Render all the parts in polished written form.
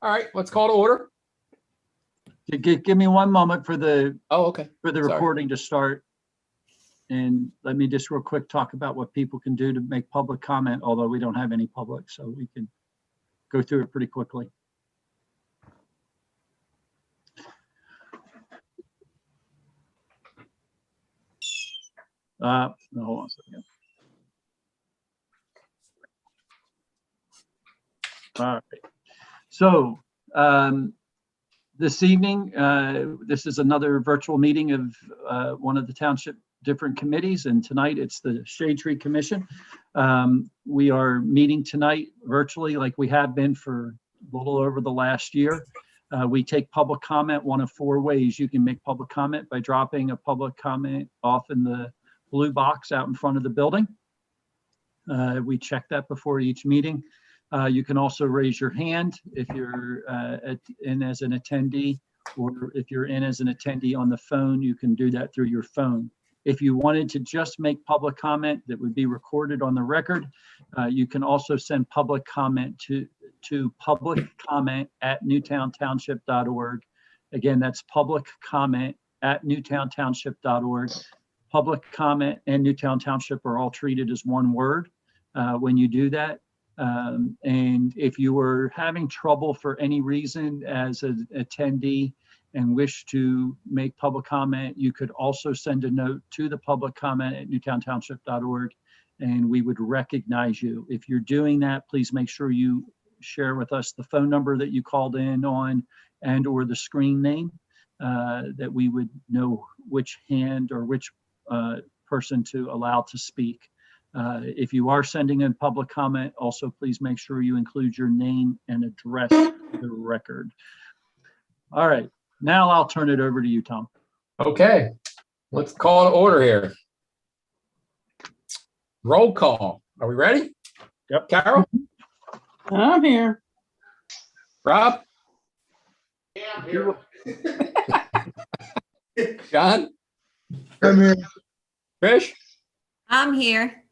All right, let's call to order. Give me one moment for the Okay. Sorry. Recording to start. And let me just real quick talk about what people can do to make public comment, although we don't have any public, so we can go through it pretty quickly. No, hold on a second. All right. So this evening, this is another virtual meeting of one of the township different committees, and tonight it's the Shade Tree Commission. We are meeting tonight virtually like we have been for a little over the last year. We take public comment one of four ways. You can make public comment by dropping a public comment off in the blue box out in front of the building. We check that before each meeting. You can also raise your hand if you're in as an attendee, or if you're in as an attendee on the phone, you can do that through your phone. If you wanted to just make public comment that would be recorded on the record, you can also send public comment to publiccomment@newtowntownship.org. Again, that's publiccomment@newtowntownship.org. Public comment and Newtown Township are all treated as one word when you do that. And if you were having trouble for any reason as an attendee and wish to make public comment, you could also send a note to the public comment at newtowntownship.org, and we would recognize you. If you're doing that, please make sure you share with us the phone number that you called in on and or the screen name, that we would know which hand or which person to allow to speak. If you are sending in public comment, also please make sure you include your name and address for the record. All right, now I'll turn it over to you, Tom. Okay, let's call to order here. Roll call. Are we ready? Yep. Carol? I'm here. Rob? Yeah, I'm here. John? I'm here. Trish? I'm here.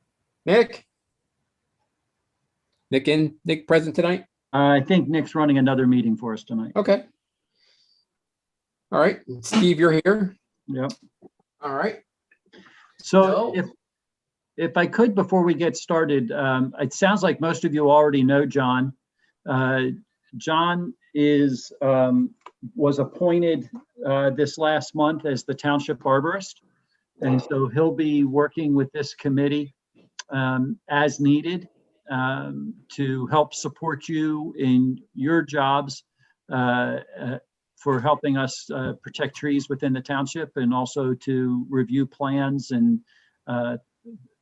Nick? Nick present tonight? I think Nick's running another meeting for us tonight. Okay. All right, Steve, you're here. Yep. All right. So if I could, before we get started, it sounds like most of you already know John. John was appointed this last month as the township arborist. And so he'll be working with this committee as needed to help support you in your jobs for helping us protect trees within the township, and also to review plans and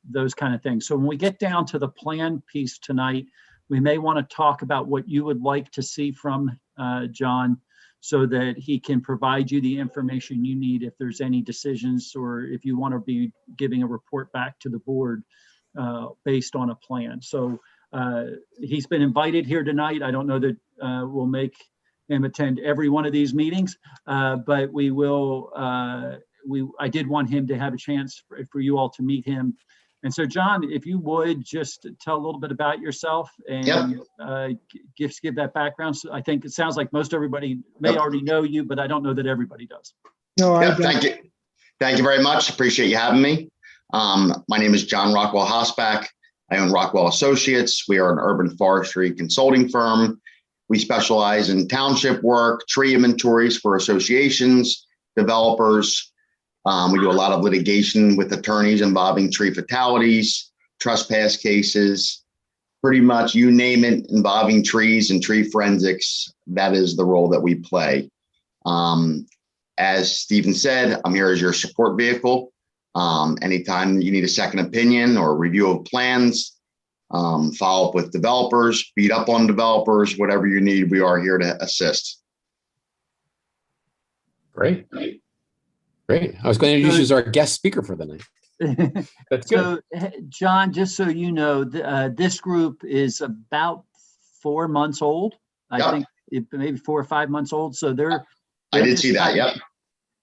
those kind of things. So when we get down to the plan piece tonight, we may want to talk about what you would like to see from John, so that he can provide you the information you need if there's any decisions, or if you want to be giving a report back to the board based on a plan. So he's been invited here tonight. I don't know that we'll make him attend every one of these meetings, but we will. I did want him to have a chance for you all to meet him. And so, John, if you would just tell a little bit about yourself and give that background. So I think it sounds like most everybody may already know you, but I don't know that everybody does. No, Thank you. Thank you very much. Appreciate you having me. My name is John Rockwell Hosbach. I own Rockwell Associates. We are an urban forestry consulting firm. We specialize in township work, tree inventories for associations, developers. We do a lot of litigation with attorneys involving tree fatalities, trespass cases, pretty much you name it involving trees and tree forensics. That is the role that we play. As Stephen said, I'm here as your support vehicle. Anytime you need a second opinion or review of plans, follow up with developers, beat up on developers, whatever you need, we are here to assist. Great. Great. I was going to introduce you as our guest speaker for the night. That's good. So, John, just so you know, this group is about 4 months old. I think maybe 4 or 5 months old. So I did see that. Yep.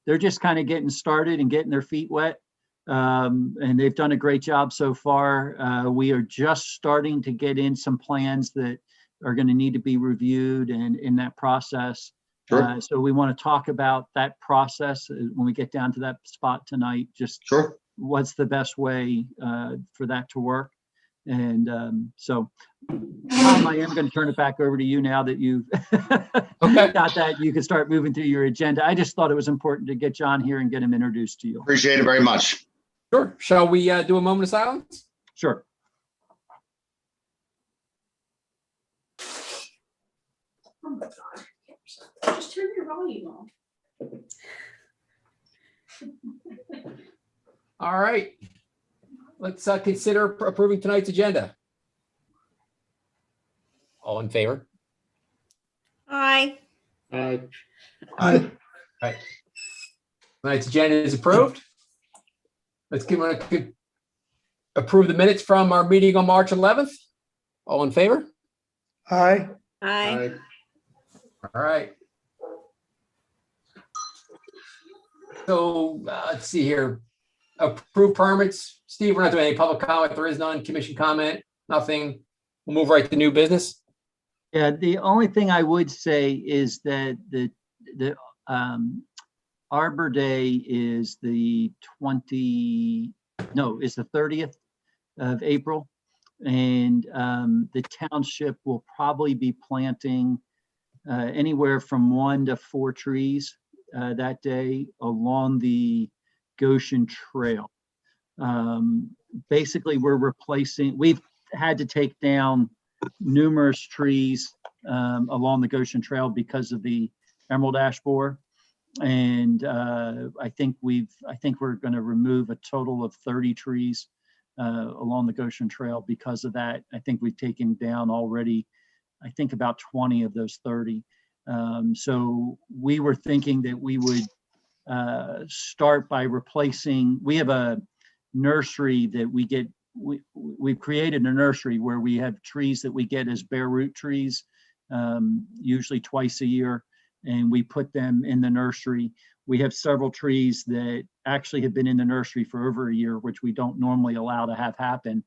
They're just kind of getting started and getting their feet wet. And they've done a great job so far. We are just starting to get in some plans that are going to need to be reviewed and in that process. Sure. So we want to talk about that process when we get down to that spot tonight, just Sure. what's the best way for that to work. And so, Tom, I am going to turn it back over to you now that you've got that. You can start moving through your agenda. I just thought it was important to get John here and get him introduced to you. Appreciate it very much. Sure. Shall we do a moment of silence? Sure. Oh my God. Just turn your volume on. All right. Let's consider approving tonight's agenda. All in favor? Aye. Aye. Aye. Right. Tonight's agenda is approved. Let's approve the minutes from our meeting on March 11th. All in favor? Aye. Aye. All right. So let's see here. Approve permits. Steve, we're not doing any public comment. There is none. Commission comment, nothing. We'll move right to new business. Yeah, the only thing I would say is that the Arbor Day is the 30th of April. And the township will probably be planting anywhere from 1 to 4 trees that day along the Goshen Trail. Basically, we've had to take down numerous trees along the Goshen Trail because of the emerald ash borer. And I think we're going to remove a total of 30 trees along the Goshen Trail because of that. I think we've taken down already, I think about 20 of those 30. So we were thinking that we would start by replacing, we have a nursery that we get, we've created a nursery where we have trees that we get as bare root trees, usually twice a year, and we put them in the nursery. We have several trees that actually have been in the nursery for over a year, which we don't normally allow to have happen.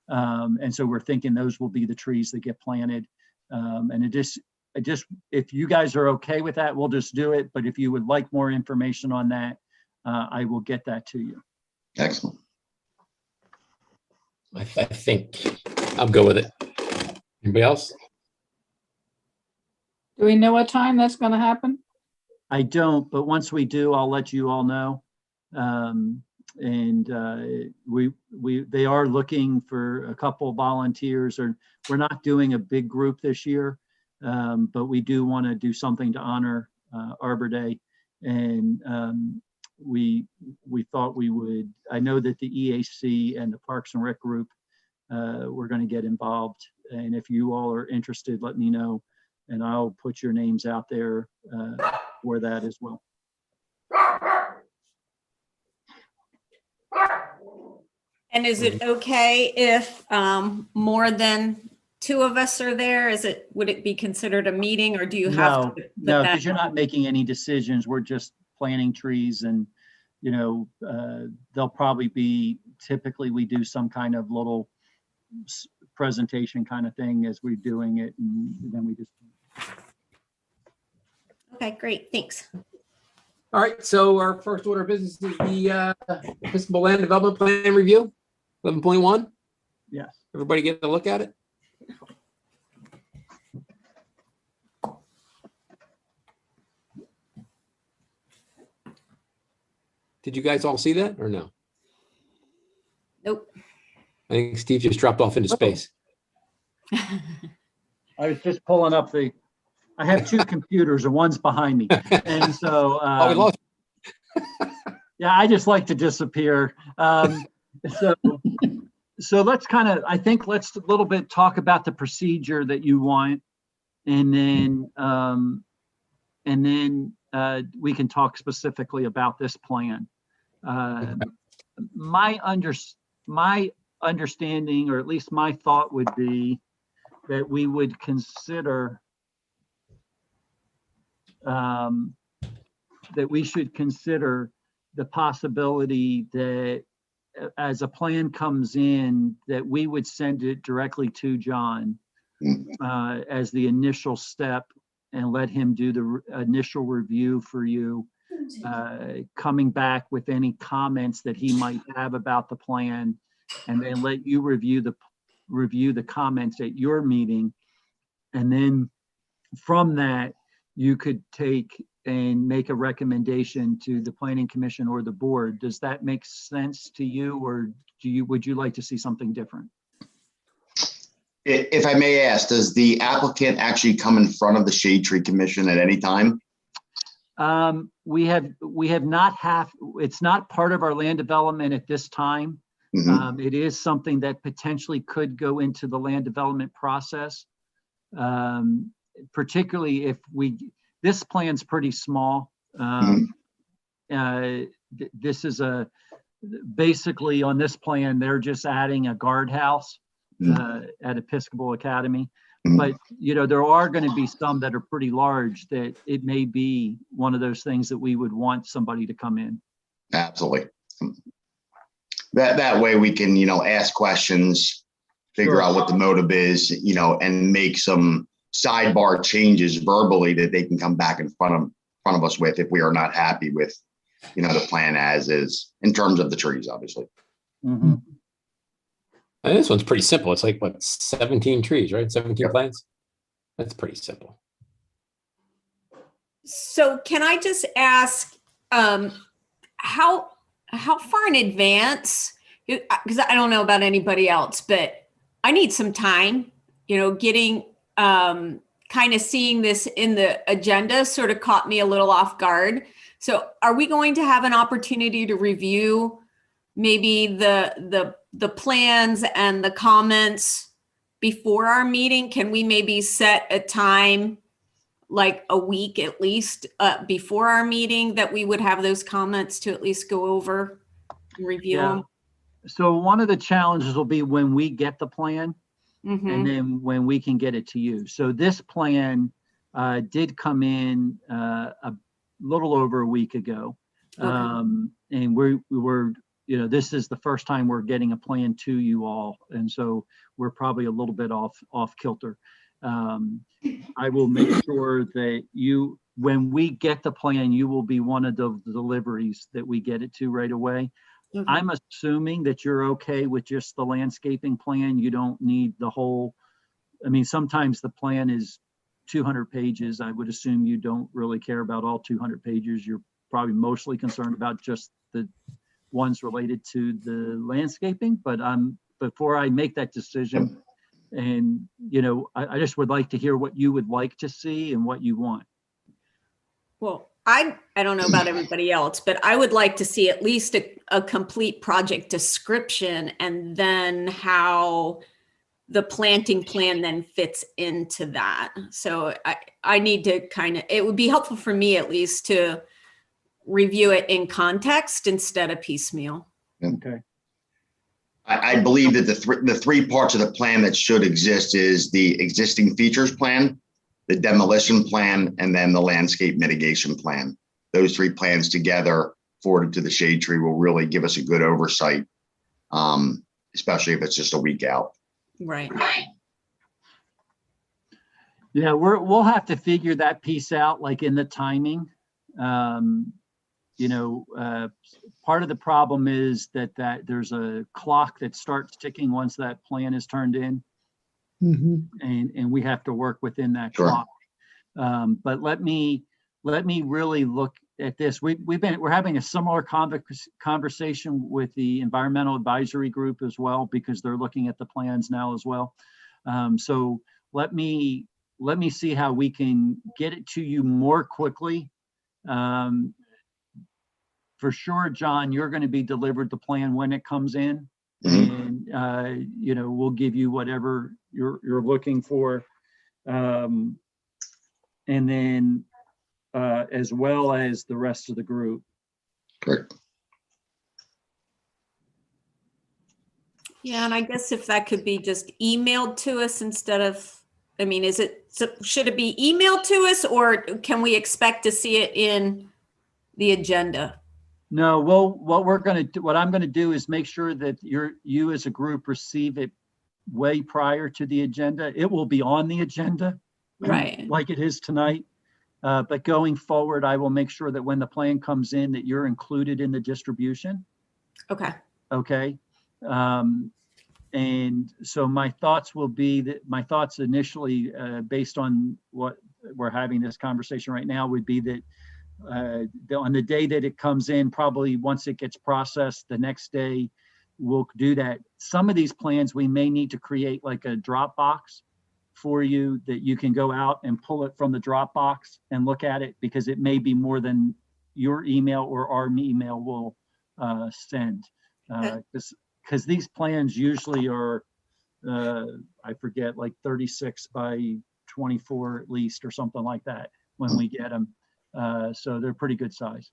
And so we're thinking those will be the trees that get planted. And if you guys are okay with that, we'll just do it. But if you would like more information on that, I will get that to you. Excellent. I think I'm good with it. Anybody else? Do we know what time that's going to happen? I don't, but once we do, I'll let you all know. They are looking for a couple of volunteers, or we're not doing a big group this year, but we do want to do something to honor Arbor Day. And we thought we would, I know that the EAC and the Parks and Rec group were going to get involved. And if you all are interested, let me know, and I'll put your names out there for that as well. And is it okay if more than 2 of us are there? Would it be considered a meeting, or do you have to put No, that? because you're not making any decisions. We're just planting trees, and they'll probably be, typically we do some kind of little presentation kind of thing as we're doing it, and then we just. Okay, great, thanks. All right, so our first order of business is the Episcopal Land Development Plan Review, 11.1. Yes. Everybody get a look at it? Did you guys all see that or no? Nope. I think Steve just dropped off into space. I was just pulling up I have 2 computers, and one's behind me. And so, Oh, we lost. yeah, I just like to disappear. So let's let's a little bit talk about the procedure that you want, and then we can talk specifically about this plan. My understanding, or at least my thought, would be that we would consider that we should consider the possibility that as a plan comes in, that we would send it directly to John as the initial step and let him do the initial review for you, coming back with any comments that he might have about the plan, and then let you review the comments at your meeting. And then from that, you could take and make a recommendation to the planning commission or the board. Does that make sense to you, or would you like to see something different? If I may ask, does the applicant actually come in front of the Shade Tree Commission at any time? We have not it's not part of our land development at this time. It is something that potentially could go into the land development process. Particularly if this plan's pretty small. This is basically on this plan, they're just adding a guardhouse at Episcopal Academy. But, there are going to be some that are pretty large that it may be one of those things that we would want somebody to come in. Absolutely. That way we can, ask questions, figure out what the motive is, and make some sidebar changes verbally that they can come back in front of us with if we are not happy with, the plan as is in terms of the trees, obviously. And this one's pretty simple. It's like, what, 17 trees, right? 17 plants? That's pretty simple. So can I just ask, how far in advance, because I don't know about anybody else, but I need some time, getting, kind of seeing this in the agenda sort of caught me a little off guard. So are we going to have an opportunity to review maybe the plans and the comments before our meeting? Can we maybe set a time, like a week at least, before our meeting, that we would have those comments to at least go over and review them? So one of the challenges will be when we get the plan, and then when we can get it to you. So this plan did come in a little over a week ago. And we were, this is the first time we're getting a plan to you all. And so we're probably a little bit off kilter. I will make sure that when we get the plan, you will be one of the deliveries that we get it to right away. I'm assuming that you're okay with just the landscaping plan. You don't need the whole, sometimes the plan is 200 pages. I would assume you don't really care about all 200 pages. You're probably mostly concerned about just the ones related to the landscaping. But before I make that decision, and I just would like to hear what you would like to see and what you want. Well, I don't know about everybody else, but I would like to see at least a complete project description, and then how the planting plan then fits into that. So I need to it would be helpful for me at least to review it in context instead of piecemeal. Okay. I believe that the three parts of the plan that should exist is the existing features plan, the demolition plan, and then the landscape mitigation plan. Those three plans together forwarded to the Shade Tree will really give us a good oversight, especially if it's just a week out. Right. Yeah, we'll have to figure that piece out, like in the timing. Part of the problem is that there's a clock that starts ticking once that plan is turned in. And we have to work within that clock. But let me really look at this. We're having a similar conversation with the environmental advisory group as well, because they're looking at the plans now as well. So let me see how we can get it to you more quickly. For sure, John, you're going to be delivered the plan when it comes in. And we'll give you whatever you're looking for, and then as well as the rest of the group. Correct. Yeah, and I guess if that could be just emailed to us instead of, should it be emailed to us, or can we expect to see it in the agenda? No, well, what I'm going to do is make sure that you as a group receive it way prior to the agenda. It will be on the agenda, Right. like it is tonight. But going forward, I will make sure that when the plan comes in, that you're included in the distribution. Okay. Okay. And so my thoughts will be that my thoughts initially, based on what we're having this conversation right now, would be that on the day that it comes in, probably once it gets processed, the next day we'll do that. Some of these plans, we may need to create like a Dropbox for you that you can go out and pull it from the Dropbox and look at it, because it may be more than your email or our email will send. Because these plans usually are, I forget, like 36 by 24 at least, or something like that when we get them. So they're pretty good size.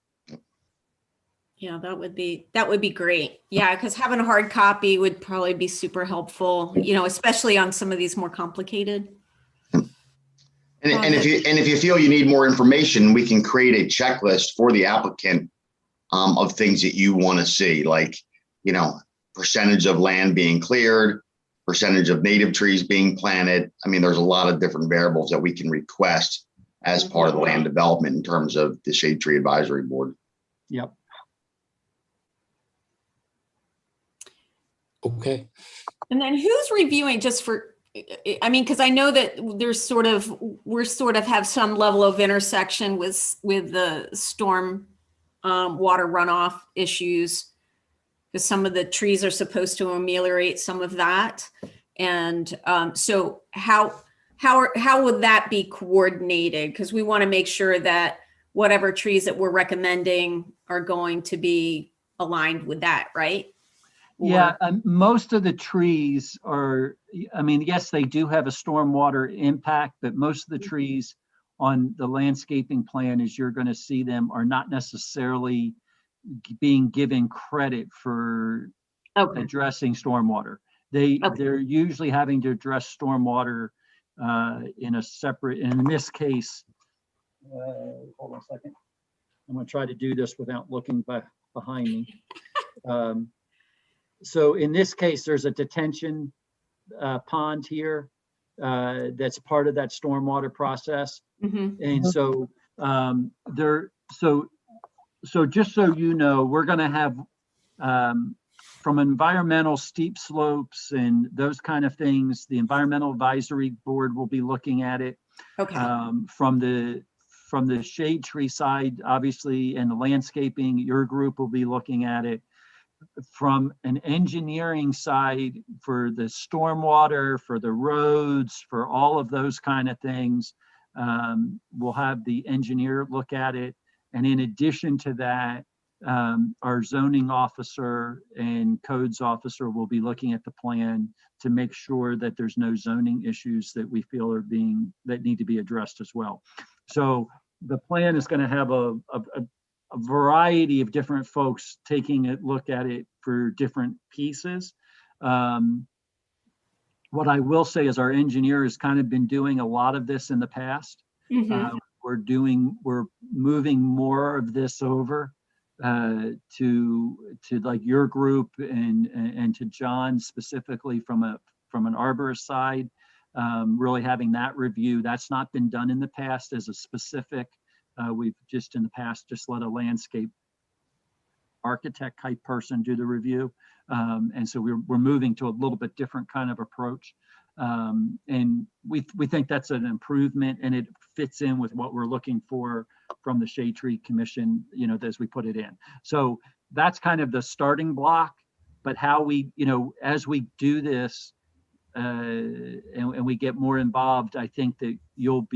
Yeah, that would be great. Yeah, because having a hard copy would probably be super helpful, especially on some of these more complicated. And if you feel you need more information, we can create a checklist for the applicant of things that you want to see, like, percentage of land being cleared, percentage of native trees being planted. I mean, there's a lot of different variables that we can request as part of the land development in terms of the Shade Tree Advisory Board. Yep. Okay. And then who's reviewing, just for, because I know that we're sort of have some level of intersection with the storm water runoff issues, because some of the trees are supposed to ameliorate some of that. And so how would that be coordinated? Because we want to make sure that whatever trees that we're recommending are going to be aligned with that, right? Yeah, most of the trees are, yes, they do have a stormwater impact, but most of the trees on the landscaping plan, as you're going to see them, are not necessarily being given credit for addressing stormwater. They're usually having to address stormwater in a separate, in this case, hold on a second. I'm going to try to do this without looking behind me. So in this case, there's a detention pond here that's part of that stormwater process. Mm-hmm. And so so just so you know, we're going to have from environmental steep slopes and those kind of things, the Environmental Advisory Board will be looking at it. Okay. From the shade tree side, obviously, and the landscaping, your group will be looking at it. From an engineering side, for the stormwater, for the roads, for all of those kind of things, we'll have the engineer look at it. And in addition to that, our zoning officer and codes officer will be looking at the plan to make sure that there's no zoning issues that we feel that need to be addressed as well. So the plan is going to have a variety of different folks taking a look at it for different pieces. What I will say is our engineer has kind of been doing a lot of this in the past. Mm-hmm. We're moving more of this over to like your group and to John specifically from an arborist side, really having that review. That's not been done in the past as a specific. We've just in the past just let a landscape architect type person do the review. And so we're moving to a little bit different kind of approach. And we think that's an improvement, and it fits in with what we're looking for from the Shade Tree Commission, as we put it in. So that's kind of the starting block, but how we, as we do this and we get more involved, I think that you'll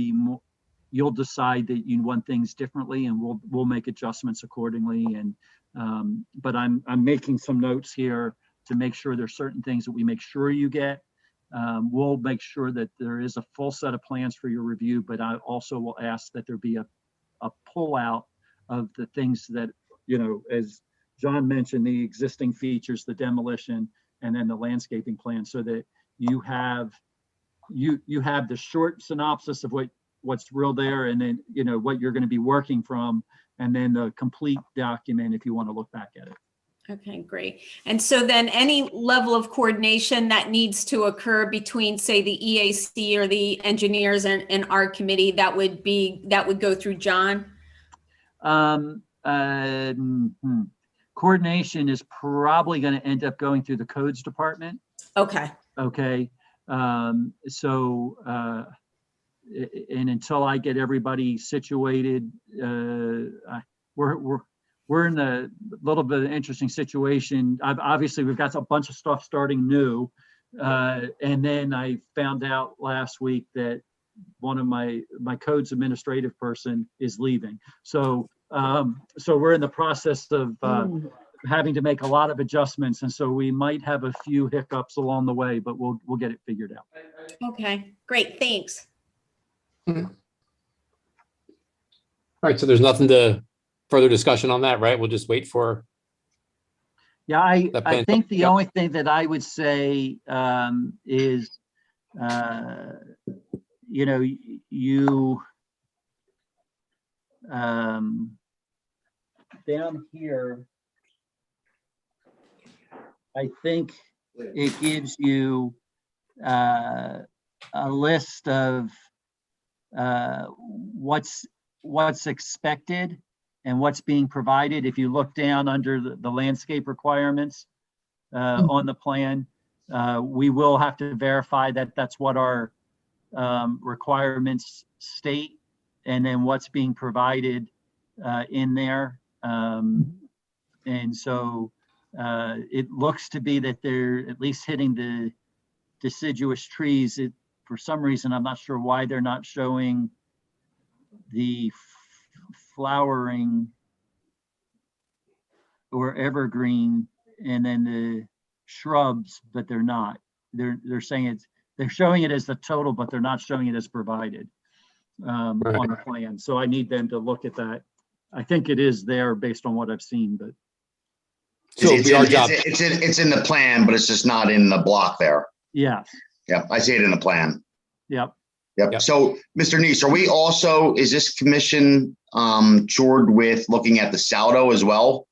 decide that you want things differently, and we'll make adjustments accordingly. And but I'm making some notes here to make sure there's certain things that we make sure you get. We'll make sure that there is a full set of plans for your review, but I also will ask that there be a pull out of the things that, as John mentioned, the existing features, the demolition, and then the landscaping plan, so that you have the short synopsis of what's real there, and then what you're going to be working from, and then the complete document if you want to look back at it. Okay, great. And so then any level of coordination that needs to occur between, say, the EAC or the engineers and our committee, that would go through John? Coordination is probably going to end up going through the codes department. Okay. Okay. And until I get everybody situated, we're in a little bit of an interesting situation. Obviously, we've got a bunch of stuff starting new. And then I found out last week that one of my codes administrative person is leaving. So we're in the process of having to make a lot of adjustments. And so we might have a few hiccups along the way, but we'll get it figured out. Okay, great. Thanks. All right, so there's nothing to further discussion on that, right? We'll just wait for. Yeah, I think the Yep. only thing that I would say is, you down here, I think it gives you a list of what's expected and what's being provided. If you look down under the landscape requirements on the plan, we will have to verify that that's what our requirements state, and then what's being provided in there. And so it looks to be that they're at least hitting the deciduous trees. For some reason, I'm not sure why they're not showing the flowering or evergreen and then the shrubs, but they're not. They're saying they're showing it as the total, but they're not showing it as provided on the plan. So I need them to look at that. I think it is there based on what I've seen, but. So it's in the plan, but it's just not in the block there. Yes. Yeah, I see it in the plan. Yep. Yep. So, Mr. Neese, is this commission charged with looking at the Saldo as well?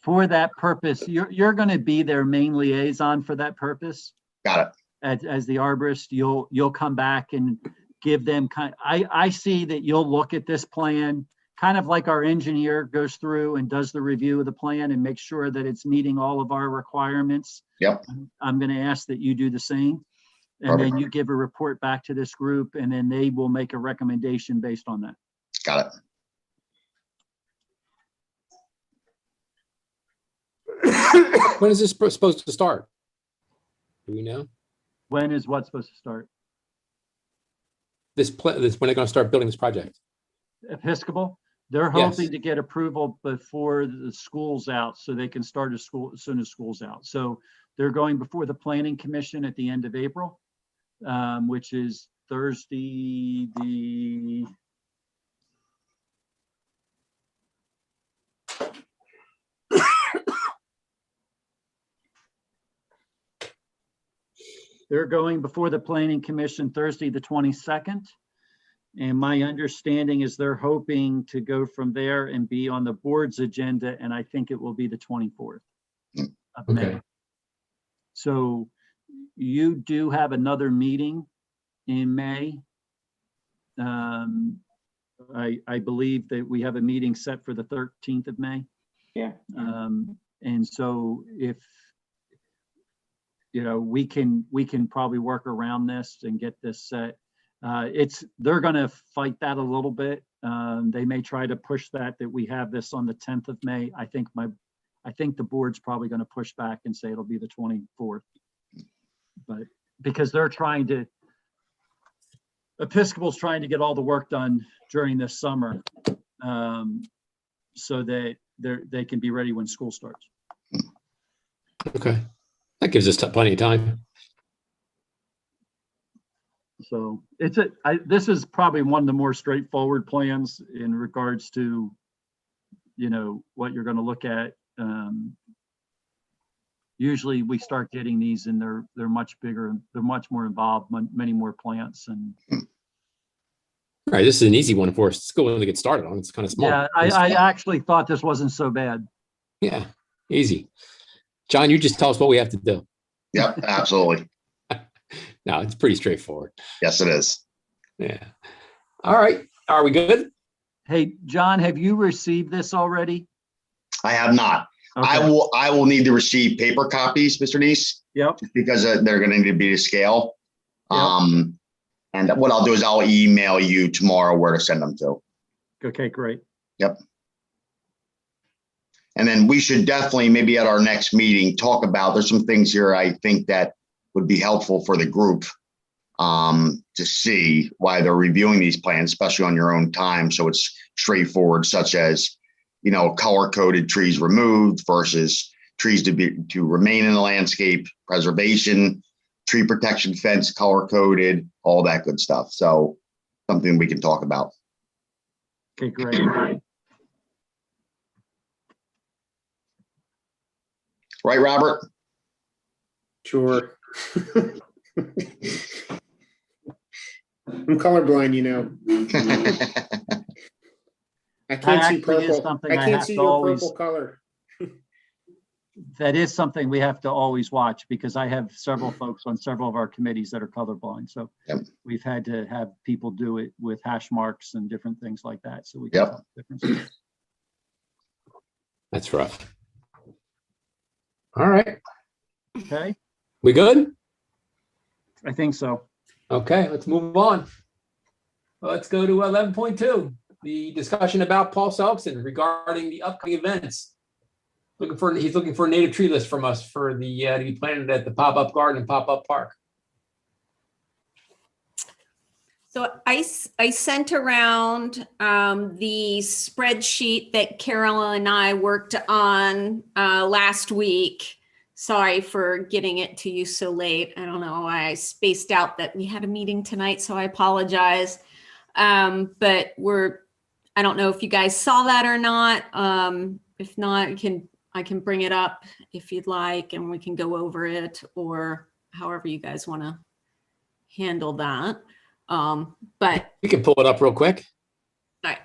For that purpose, you're going to be their main liaison for that purpose. Got it. As the arborist, you'll come back and give them I see that you'll look at this plan kind of like our engineer goes through and does the review of the plan and make sure that it's meeting all of our requirements. Yep. I'm going to ask that you do the same. And then you give a report back to this group, and then they will make a recommendation based on that. Got it. When is this supposed to start? Do we know? When is what supposed to start? This when they're going to start building this project? Episcopal, they're hoping to get approval before the school's out, so they can start as soon as school's out. So they're going before the Planning Commission at the end of April, which is Thursday, they're going before the Planning Commission Thursday, the 22nd. And my understanding is they're hoping to go from there and be on the board's agenda, and I think it will be the 24th of May. So you do have another meeting in May. I believe that we have a meeting set for the 13th of May. Yeah. And so if, we can probably work around this and get this set. They're going to fight that a little bit. They may try to push that we have this on the 10th of May. I think the board's probably going to push back and say it'll be the 24th. But because Episcopal's trying to get all the work done during this summer, so that they can be ready when school starts. Okay, that gives us plenty of time. So this is probably one of the more straightforward plans in regards to, what you're going to look at. Usually we start getting these and they're much bigger, they're much more involved, many more plants. And all right, this is an easy one for us. It's good one to get started on. It's kind of small. Yeah, I actually thought this wasn't so bad. Yeah, easy. John, you just tell us what we have to do. Yep, absolutely. No, it's pretty straightforward. Yes, it is. Yeah. All right. Are we good? Hey, John, have you received this already? I have not. Okay. I will need to receive paper copies, Mr. Neese, Yep. because they're going to need to be to scale. Yep. And what I'll do is I'll email you tomorrow where to send them to. Okay, great. Yep. And then we should definitely, maybe at our next meeting, talk about, there's some things here I think that would be helpful for the group to see why they're reviewing these plans, especially on your own time. So it's straightforward, such as, you know, color coded trees removed versus trees to remain in the landscape, preservation, tree protection fence, color coded, all that good stuff. So something we can talk about. Okay, great. Right, Robert? Sure. I'm colorblind, you know. I can't see actually is purple. something I I can't have see to your always- purple color. That is something we have to always watch because I have several folks on several of our committees that are colorblind. So Yep. we've had to have people do it with hash marks and different things like that. So we can Yep. tell the differences. That's rough. All right. Okay, We good? I think so. Okay, let's move on. Let's go to 11.2, the discussion about Paul Selkson regarding the upcoming events. He's looking for a native tree list from us for the to be planted at the pop-up garden and pop-up park. So I sent around the spreadsheet that Carol and I worked on last week. Sorry for getting it to you so late. I don't know why I spaced out that we had a meeting tonight, so I apologize. But I don't know if you guys saw that or not. If not, I can bring it up if you'd like, and we can go over it, or however you guys want to handle that. But We can pull it up real quick. all right.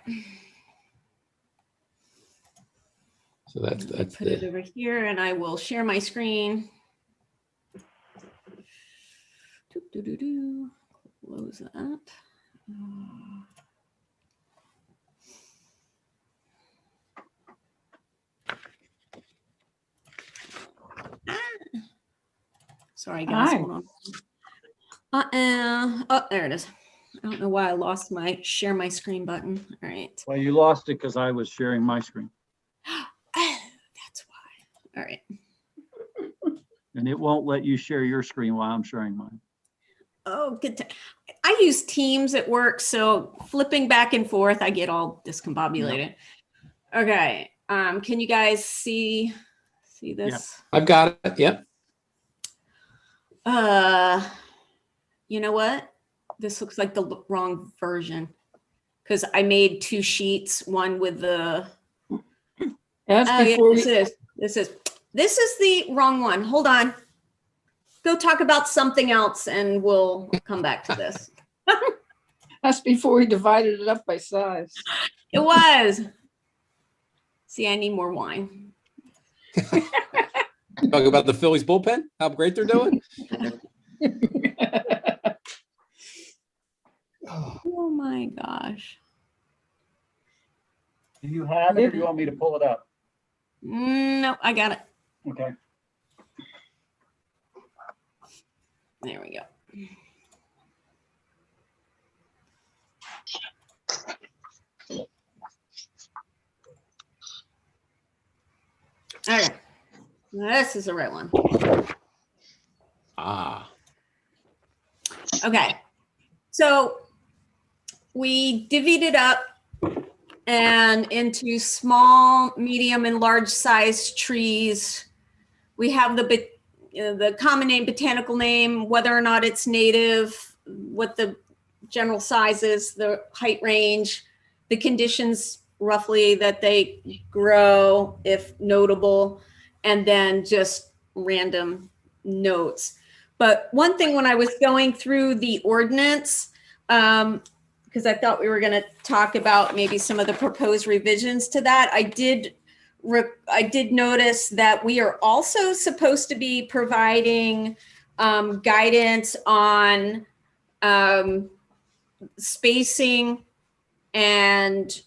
So that's Put it the, over here and I will share my screen. Close that. Sorry guys. Hi. Hold on. Oh, there it is. I don't know why I lost my share my screen button. All right. Well, you lost it because I was sharing my screen That's why. All right. and it won't let you share your screen while I'm sharing mine. Oh, good. I use Teams at work, so flipping back and forth, I get all discombobulated. Okay. Can you guys see this? I've got it. Yep. You know what? This looks like the wrong version because I made two sheets, one with the. That's Oh, yeah, before this is the wrong one. Hold on. Go talk about something else and we'll come back to this. that's before we divided it up by size. It was. See, I need more wine. Talk about the Phillies bullpen, how great they're doing. Oh my gosh. Do you have it or do you want me to pull it up? No, I got it. Okay. There we go. Okay. This is the right one. Ah, Okay. So we divvied it up and into small, medium, and large size trees. We have the common name, botanical name, whether or not it's native, what the general size is, the height range, the conditions roughly that they grow, if notable, and then just random notes. But one thing when I was going through the ordinance, because I thought we were going to talk about maybe some of the proposed revisions to that, I did I did notice that we are also supposed to be providing guidance on spacing and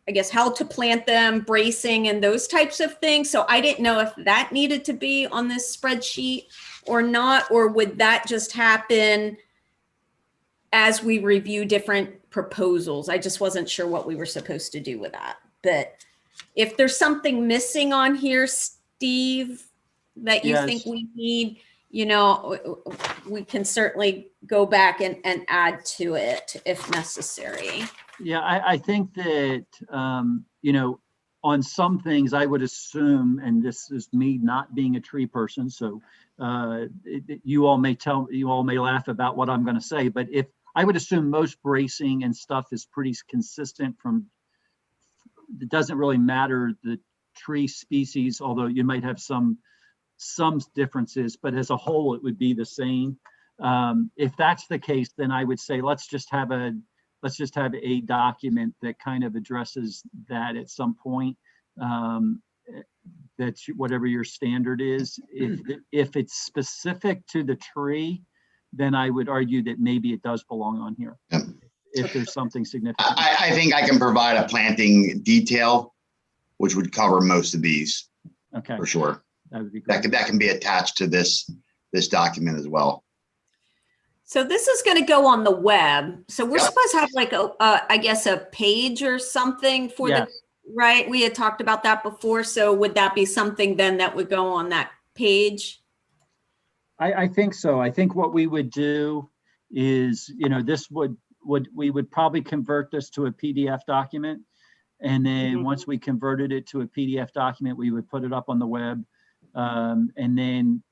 I guess how to plant them, bracing and those types of things. So I didn't know if that needed to be on this spreadsheet or not, or would that just happen as we review different proposals? I just wasn't sure what we were supposed to do with that. But if there's something missing on here, Steve, that you think we need, you know, we can certainly go back and add to it if necessary. Yeah, I think that, you know, on some things I would assume, and this is me not being a tree person, so you all may laugh about what I'm going to say, but if I would assume most bracing and stuff is pretty consistent from, it doesn't really matter the tree species, although you might have some differences, but as a whole, it would be the same. If that's the case, then I would say, let's just have a document that kind of addresses that at some point. That's whatever your standard is. If it's specific to the tree, then I would argue that maybe it does belong on here. Yep. If there's something significant. I think I can provide a planting detail, which would cover most of these Okay, for sure. that would be great. That can be attached to this document as well. So this is going to go on the web. So we're Yep. supposed to have like I guess a page or something for Yes. right? We had talked about that before. So would that be something then that would go on that page? I think so. I think what we would do is, you know, this we would probably convert this to a PDF document. And then once we converted it to a PDF document, we would put it up on the web. And then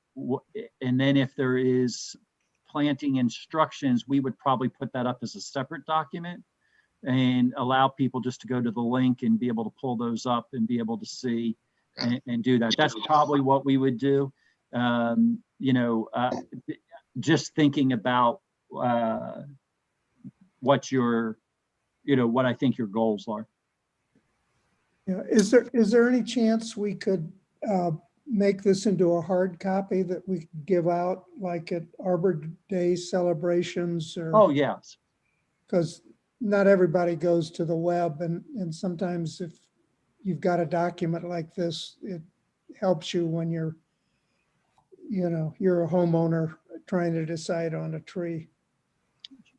if there is planting instructions, we would probably put that up as a separate document and allow people just to go to the link and be able to pull those up and be able to see and do that. That's probably what we would do. You know, just thinking about what I think your goals are. Yeah, is there any chance we could make this into a hard copy that we could give out like at Arbor Day celebrations or? Oh, yes. Because not everybody goes to the web and sometimes if you've got a document like this, it helps you when you're a homeowner trying to decide on a tree.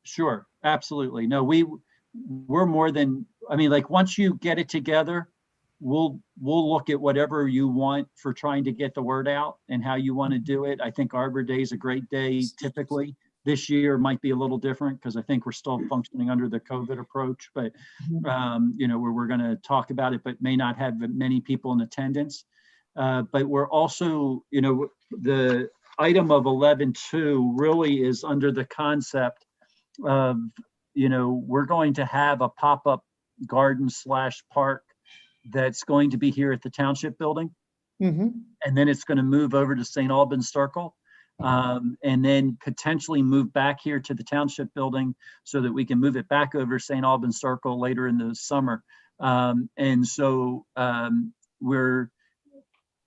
Sure, absolutely. No, we're more than, I mean, like once you get it together, we'll look at whatever you want for trying to get the word out and how you want to do it. I think Arbor Day is a great day typically. This year might be a little different because I think we're still functioning under the COVID approach, but you know, where we're going to talk about it, but may not have many people in attendance. But we're also, you know, the item of 11.2 really is under the concept of, you know, we're going to have a pop-up garden / park that's going to be here at the Township Building. And then it's going to move over to St. Albans Circle. And then potentially move back here to the Township Building so that we can move it back over St. Albans Circle later in the summer. And so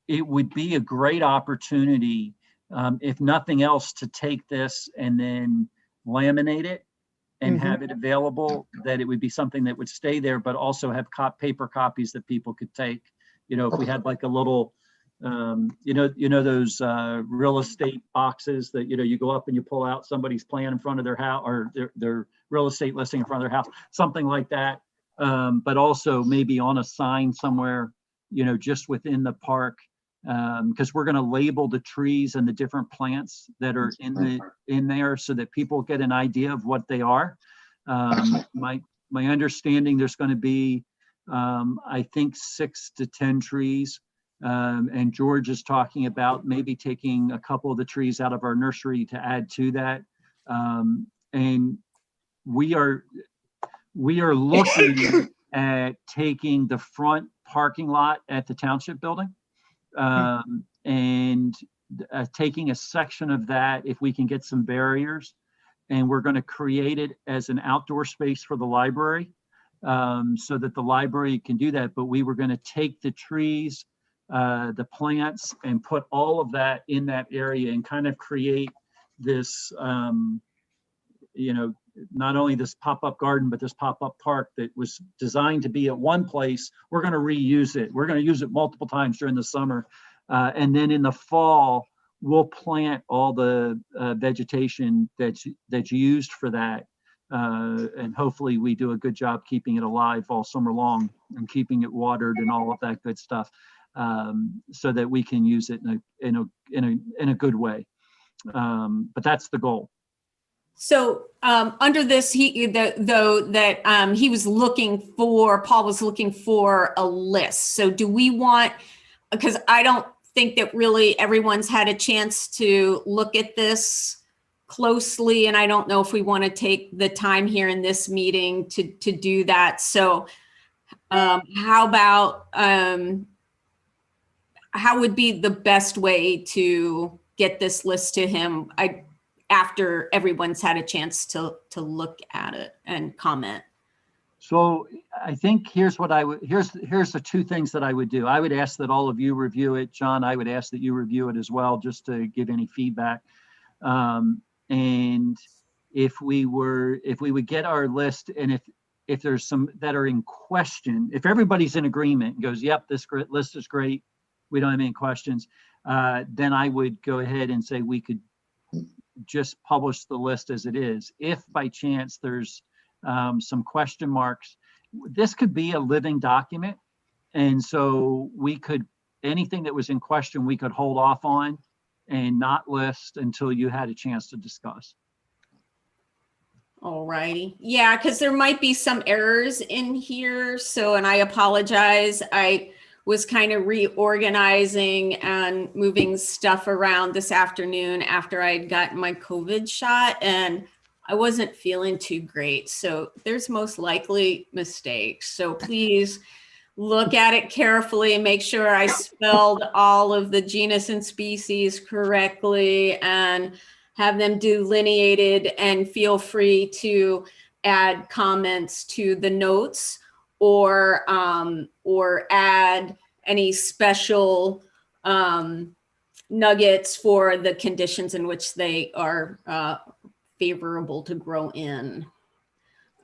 it would be a great opportunity, if nothing else, to take this and then laminate it and have it available, that it would be something that would stay there, but also have paper copies that people could take. You know, if we had like a little, you know, those real estate boxes that, you know, you go up and you pull out somebody's plan in front of their house or their real estate listing in front of their house, something like that. But also maybe on a sign somewhere, you know, just within the park, because we're going to label the trees and the different plants that are in there so that people get an idea of what they are. My understanding, there's going to be, I think 6 to 10 trees. And George is talking about maybe taking a couple of the trees out of our nursery to add to that. And we are looking at taking the front parking lot at the Township Building and taking a section of that, if we can get some barriers, and we're going to create it as an outdoor space for the library. so that the library can do that. But we were going to take the trees, the plants, and put all of that in that area and kind of create this, not only this pop-up garden, but this pop-up park that was designed to be at one place. We're going to reuse it. We're going to use it multiple times during the summer. And then in the fall, we'll plant all the vegetation that's used for that. And hopefully we do a good job keeping it alive all summer long and keeping it watered and all of that good stuff, so that we can use it in a good way. But that's the goal. So under this, he was looking for, Paul was looking for a list. So do we want, because I don't think that really everyone's had a chance to look at this closely, and I don't know if we want to take the time here in this meeting to do that. So how about, how would be the best way to get this list to him after everyone's had a chance to look at it and comment? So I think here's the two things that I would do. I would ask that all of you review it. John, I would ask that you review it as well, just to give any feedback. And if we would get our list, and if there's some that are in question, if everybody's in agreement and goes, yep, this list is great, we don't have any questions, then I would go ahead and say we could just publish the list as it is. If by chance there's some question marks, this could be a living document. And so we could, anything that was in question, we could hold off on and not list until you had a chance to discuss. All righty. Yeah, because there might be some errors in here. So, and I apologize. I was kind of reorganizing and moving stuff around this afternoon after I'd gotten my COVID shot, and I wasn't feeling too great. So there's most likely mistakes. So please look at it carefully and make sure I spelled all of the genus and species correctly and have them delineated, and feel free to add comments to the notes or add any special nuggets for the conditions in which they are favorable to grow in.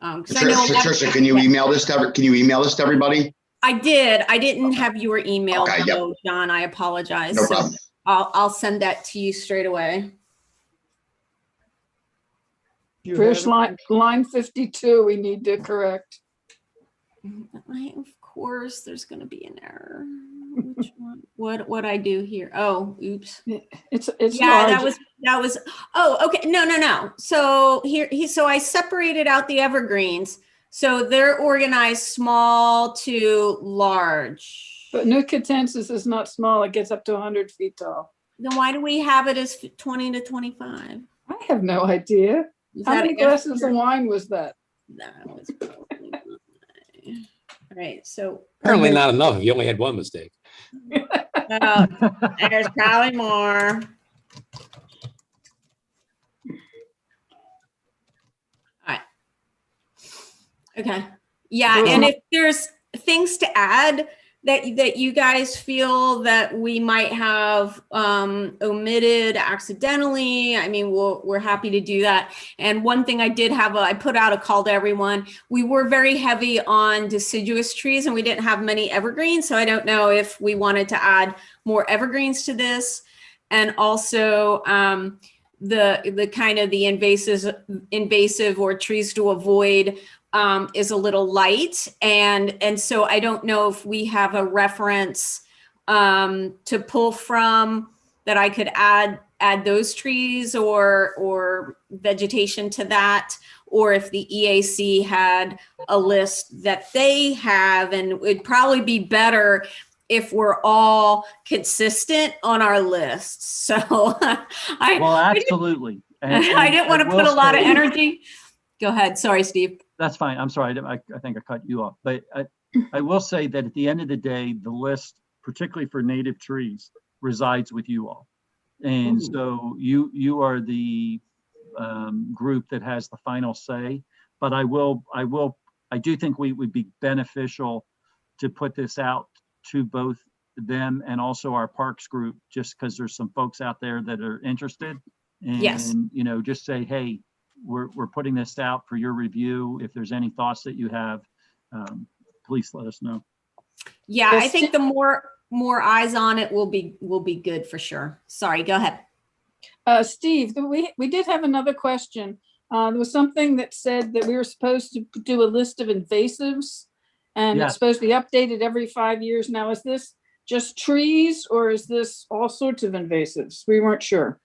Patricia, can you email this to everybody? I did. I didn't have your email, Okay, though, John. I apologize. No So problem. I'll send that to you straight away. You First have it? line 52, we need to correct. Of course, there's going to be an error. Which one? What I do here? Oh, oops. It's Yeah, large. that was. Oh, okay. No. So so I separated out the evergreens. So they're organized small to large. But New Catensis is not small. It gets up to 100 feet tall. Then why do we have it as 20 to 25? I have no idea. Is How that many glasses of accurate? wine was that? That was probably not. All right. So Apparently not enough if you only had one mistake. there's probably more. All right. Okay. Yeah, and if there's things to add that you guys feel that we might have omitted accidentally, I mean, we're happy to do that. And one thing I did have, I put out a call to everyone. We were very heavy on deciduous trees and we didn't have many evergreens. So I don't know if we wanted to add more evergreens to this. And also the kind of the invasive or trees to avoid is a little light. And so I don't know if we have a reference to pull from that I could add those trees or vegetation to that, or if the EAC had a list that they have, and it would probably be better if we're all consistent on our lists. So Well, absolutely. I didn't want to put a lot of energy. Go ahead. Sorry, Steve. That's fine. I'm sorry. I think I cut you off. But I will say that at the end of the day, the list, particularly for native trees, resides with you all. And so you are the group that has the final say. But I will I do think we would be beneficial to put this out to both them and also our parks group, just because there's some folks out there that are interested. And, Yes. you know, just say, hey, we're putting this out for your review. If there's any thoughts that you have, please let us know. Yeah, I Yes, think the more eyes on it will be good for sure. Sorry, go ahead. Steve, we did have another question. There was something that said that we were supposed to do a list of invasives, and Yes. it's supposed to be updated every 5 years. Now, is this just trees or is this all sorts of invasives? We weren't sure.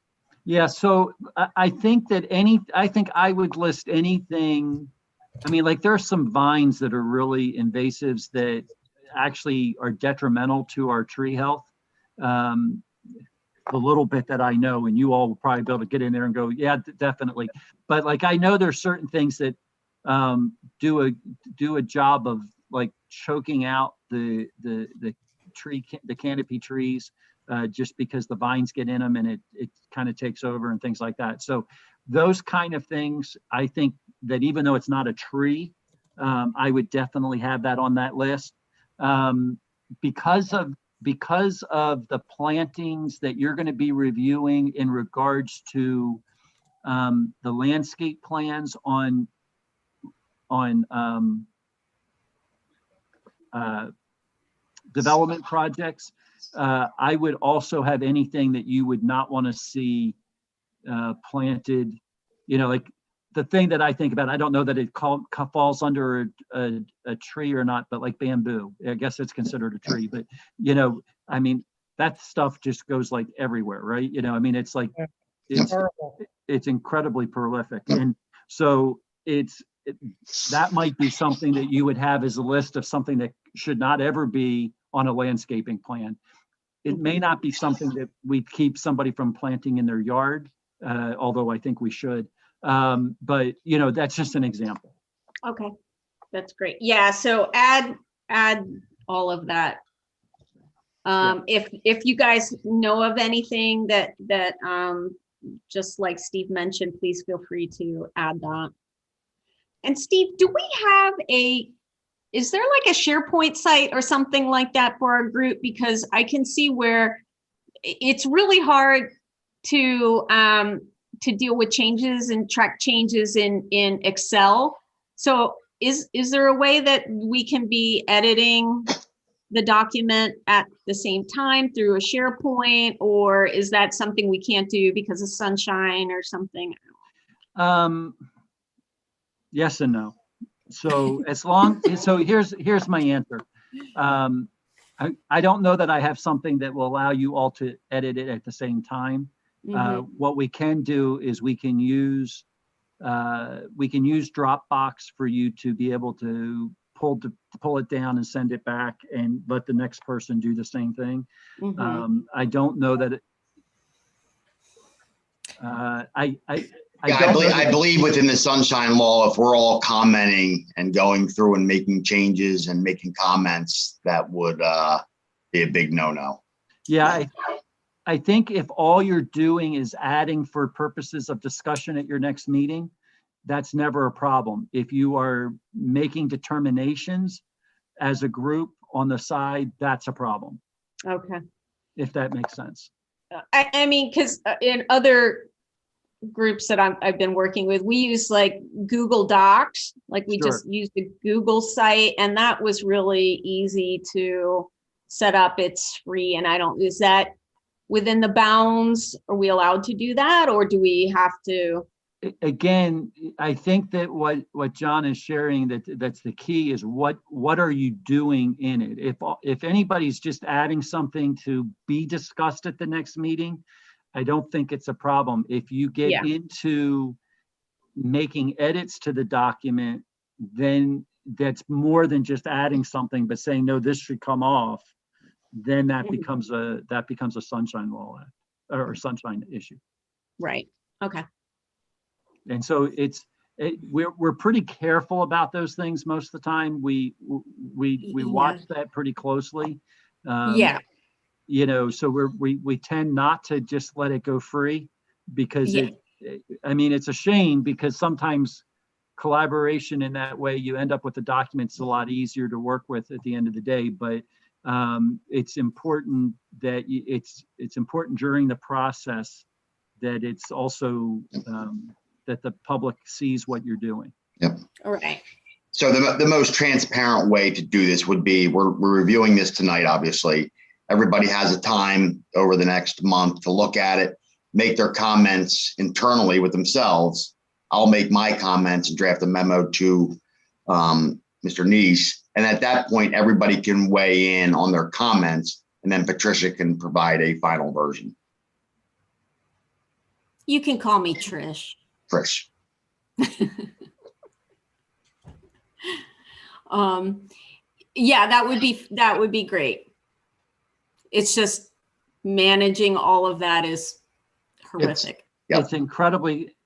Yeah, so I think that I think I would list anything. I mean, like there are some vines that are really invasives that actually are detrimental to our tree health. The little bit that I know, and you all will probably be able to get in there and go, yeah, definitely. But like, I know there's certain things that do a job of like choking out the canopy trees, just because the vines get in them and it kind of takes over and things like that. So those kind of things, I think that even though it's not a tree, I would definitely have that on that list. Because of the plantings that you're going to be reviewing in regards to the landscape plans on development projects, I would also have anything that you would not want to see planted, you know, like the thing that I think about, I don't know that it falls under a tree or not, but like bamboo, I guess it's considered a tree, but you know, I mean, that stuff just goes like everywhere, right? You know, I mean, it's like, Horrible. it's incredibly prolific. And so that might be something that you would have as a list of something that should not ever be on a landscaping plan. It may not be something that we keep somebody from planting in their yard, although I think we should. But you know, that's just an example. Okay, that's great. Yeah, so add all of that. If you guys know of anything that just like Steve mentioned, please feel free to add that. And Steve, do we have is there like a SharePoint site or something like that for our group? Because I can see where it's really hard to deal with changes and track changes in Excel. So is there a way that we can be editing the document at the same time through a SharePoint, or is that something we can't do because of sunshine or something? Yes and no. So here's my answer. I don't know that I have something that will allow you all to edit it at the same time. What we can do is we can use Dropbox for you to be able to pull it down and send it back and let the next person do the same thing. I don't know that I believe within the sunshine law, if we're all commenting and going through and making changes and making comments, that would be a big no-no. Yeah, I think if all you're doing is adding for purposes of discussion at your next meeting, that's never a problem. If you are making determinations as a group on the side, that's a problem. Okay. If that makes sense. I mean, because in other groups that I've been working with, we use like Google Docs, like we just use the Google site, and that was really easy to set up. It's free, and is that within the bounds? Are we allowed to do that, or do we have to? Again, I think that what John is sharing, that's the key, is what are you doing in it? If anybody's just adding something to be discussed at the next meeting, I don't think it's a problem. If you get into making edits to the document, then that's more than just adding something, but saying, no, this should come off. Then that becomes a sunshine law or sunshine issue. Right. Okay. And so we're pretty careful about those things most of the time. We watch that pretty closely. You know, so we tend not to just let it go free, because I mean, it's a shame, because sometimes collaboration in that way, you end up with the documents a lot easier to work with at the end of the day. But it's important that it's important during the process that it's also that the public sees what you're doing. Yep. All right. So the most transparent way to do this would be, we're reviewing this tonight, obviously. Everybody has a time over the next month to look at it, make their comments internally with themselves. I'll make my comments and draft a memo to Mr. Neese. And at that point, everybody can weigh in on their comments, and then Patricia can provide a final version. You can call me Trish. Trish. Yeah, that would be great. It's just managing all of that is horrific. Yep. It's incredibly,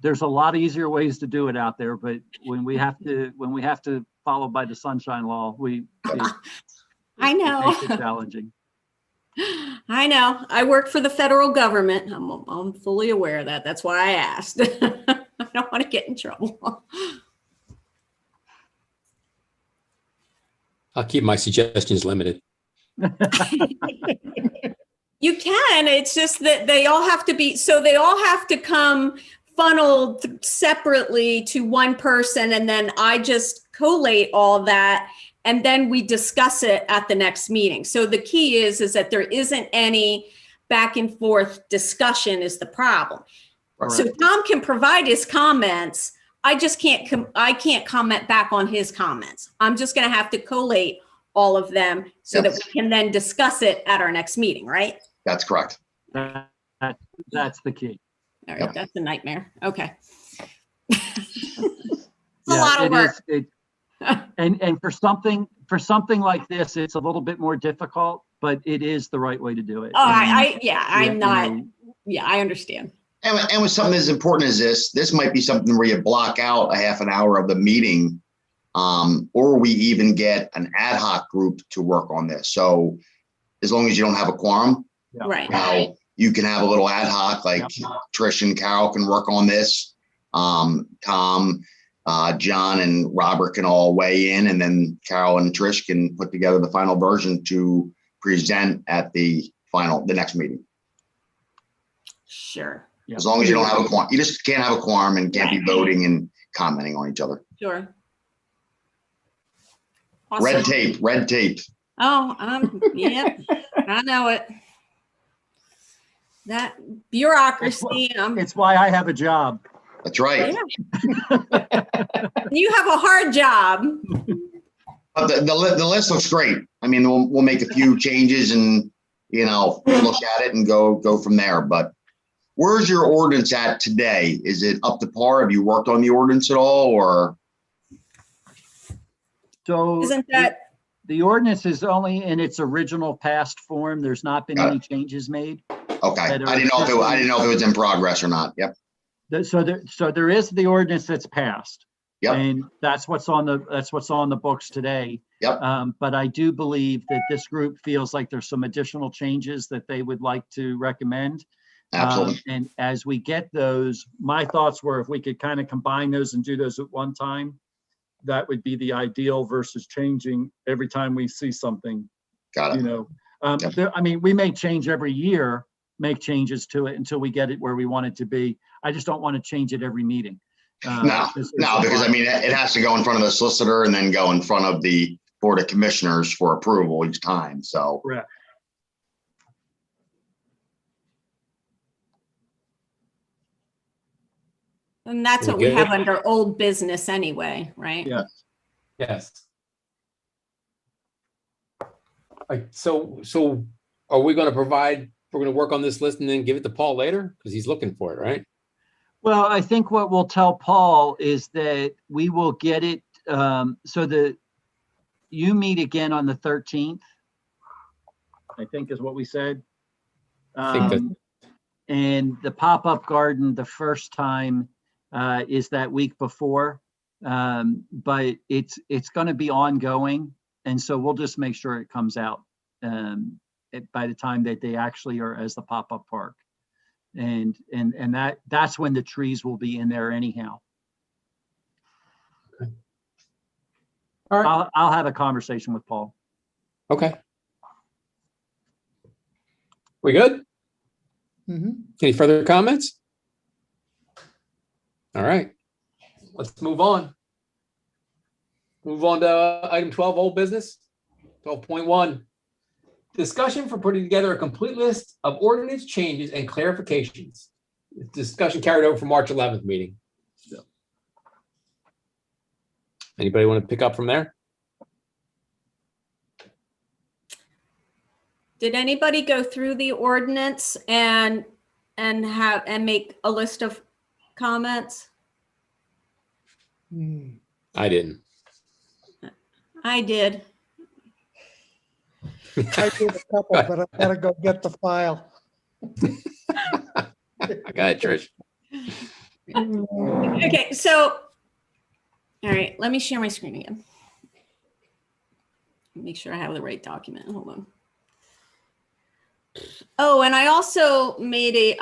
there's a lot easier ways to do it out there, but when we have to follow by the sunshine law, I know. It makes it challenging. I know. I work for the federal government. I'm fully aware of that. That's why I asked. I don't want to get in trouble. I'll keep my suggestions limited. You can. It's just that they all have to come funneled separately to one person, and then I just collate all that, and then we discuss it at the next meeting. So the key is that there isn't any back and forth discussion is the problem. Right. So Tom can provide his comments. I just can't comment back on his comments. I'm just going to have to collate all of them so that we can then discuss it at our next meeting, right? That's correct. That's the key. All right, that's a nightmare. Okay. It's a Yeah, lot of work. And for something like this, it's a little bit more difficult, but it is the right way to do it. Oh, And, I understand. And with something as important as this might be something where you block out a half an hour of the meeting, or we even get an ad hoc group to work on this. So as long as you don't have a quorum, Right. You can have a little ad hoc, like Trish and Carol can work on this. Tom, John and Robert can all weigh in, and then Carol and Trish can put together the final version to present at the next meeting. Sure. Yeah. As long as you don't have a quorum, you just can't have a quorum and can't be voting and commenting on each other. Sure. Awesome. Red tape. Oh, yeah, I know it. That bureaucracy. It's why I have a job. That's right. Yeah. You have a hard job. But the list looks great. I mean, we'll make a few changes and, look at it and go from there. But where's your ordinance at today? Is it up to par? Have you worked on the ordinance at all, or? So Isn't that the ordinance is only in its original passed form. There's not been any changes made. Okay, I didn't know if it was in progress or not. Yep. So there is the ordinance that's passed. Yep. And that's what's on the books today. Yep. But I do believe that this group feels like there's some additional changes that they would like to recommend. Absolutely. And as we get those, my thoughts were if we could kind of combine those and do those at one time, that would be the ideal versus changing every time we see something. Got it. I mean, we may change every year, make changes to it until we get it where we want it to be. I just don't want to change it every meeting. No, because I mean, it has to go in front of the solicitor and then go in front of the Board of Commissioners for approval each time. So. Correct. And that's what we have under old business anyway, right? Yes. Yes. So are we going to we're going to work on this list and then give it to Paul later? Because he's looking for it, right? Well, I think what we'll tell Paul is that we will get it, so that you meet again on the 13th, I think is what we said. I think And the pop-up garden, the first time is that week before, but it's going to be ongoing. And so we'll just make sure it comes out by the time that they actually are as the pop-up park. And that's when the trees will be in there anyhow. All right. I'll have a conversation with Paul. Okay. We good? Mhm. Any further comments? All right, let's move on. Move on to item 12, old business. 12.1. Discussion for putting together a complete list of ordinance changes and clarifications. Discussion carried over from March 11th meeting. Anybody want to pick up from there? Did anybody go through the ordinance and make a list of comments? Mm. I didn't. I did. I did a couple, but I gotta go get the file. I got it, Trish. Okay, so, all right, let me share my screen again. Make sure I have the right document. Hold on. Oh, and I also made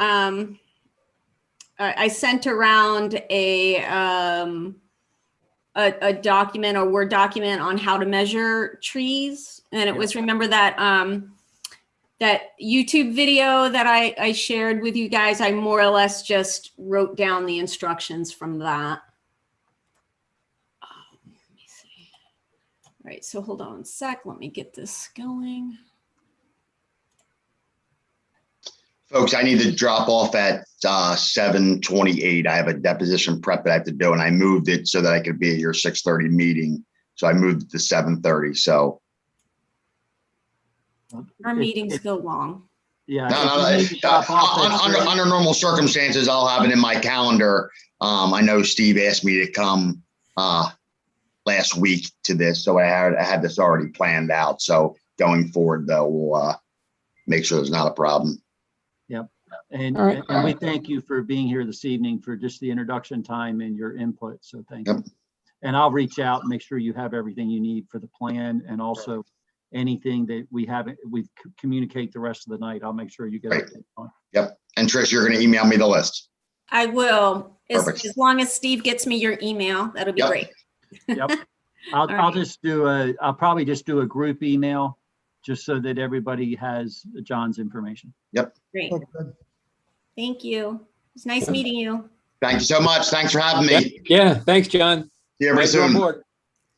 I sent around a document, a Word document on how to measure trees. And it was, remember that that YouTube video that I shared with you guys, I more or less just wrote down the instructions from that. Let me see. All right, so hold on a sec. Let me get this going. Folks, I need to drop off at 7:28. I have a deposition prep that I have to do, and I moved it so that I could be at your 6:30 meeting. So I moved it to 7:30. So Our meetings go long. Yeah. no, if you need to drop off at three- under normal circumstances, I'll have it in my calendar. I know Steve asked me to come last week to this, so I had this already planned out. So going forward, though, we'll make sure there's not a problem. And, All right. and we thank you for being here this evening for just the introduction time and your input. So thank you. And I'll reach out and make sure you have everything you need for the plan, and also anything that we communicate the rest of the night. I'll make sure you get Right. it on. Yep. And Trish, you're going to email me the list. I will, Perfect. as long as Steve gets me your email, that'll be Yep. great. Yep. I'll right. I'll probably just do a group email just so that everybody has John's information. Great. Oh, good. Thank you. It's nice meeting you. Thank you so much. Thanks for having me. Yeah, thanks, John. See you very Glad you're on soon. board.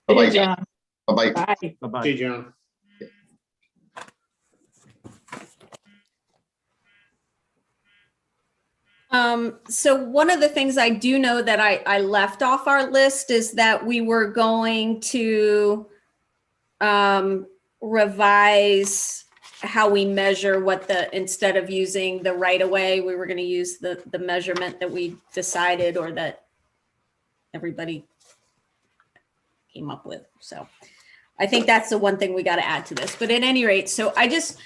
Bye-bye. John. Bye-bye. Bye. Bye-bye. Okay, John. So one of the things I do know that I left off our list is that we were going to revise how we measure instead of using the right of way, we were going to use the measurement that we decided, or that everybody came up with. So I think that's the one thing we got to add to this. But at any rate, so I just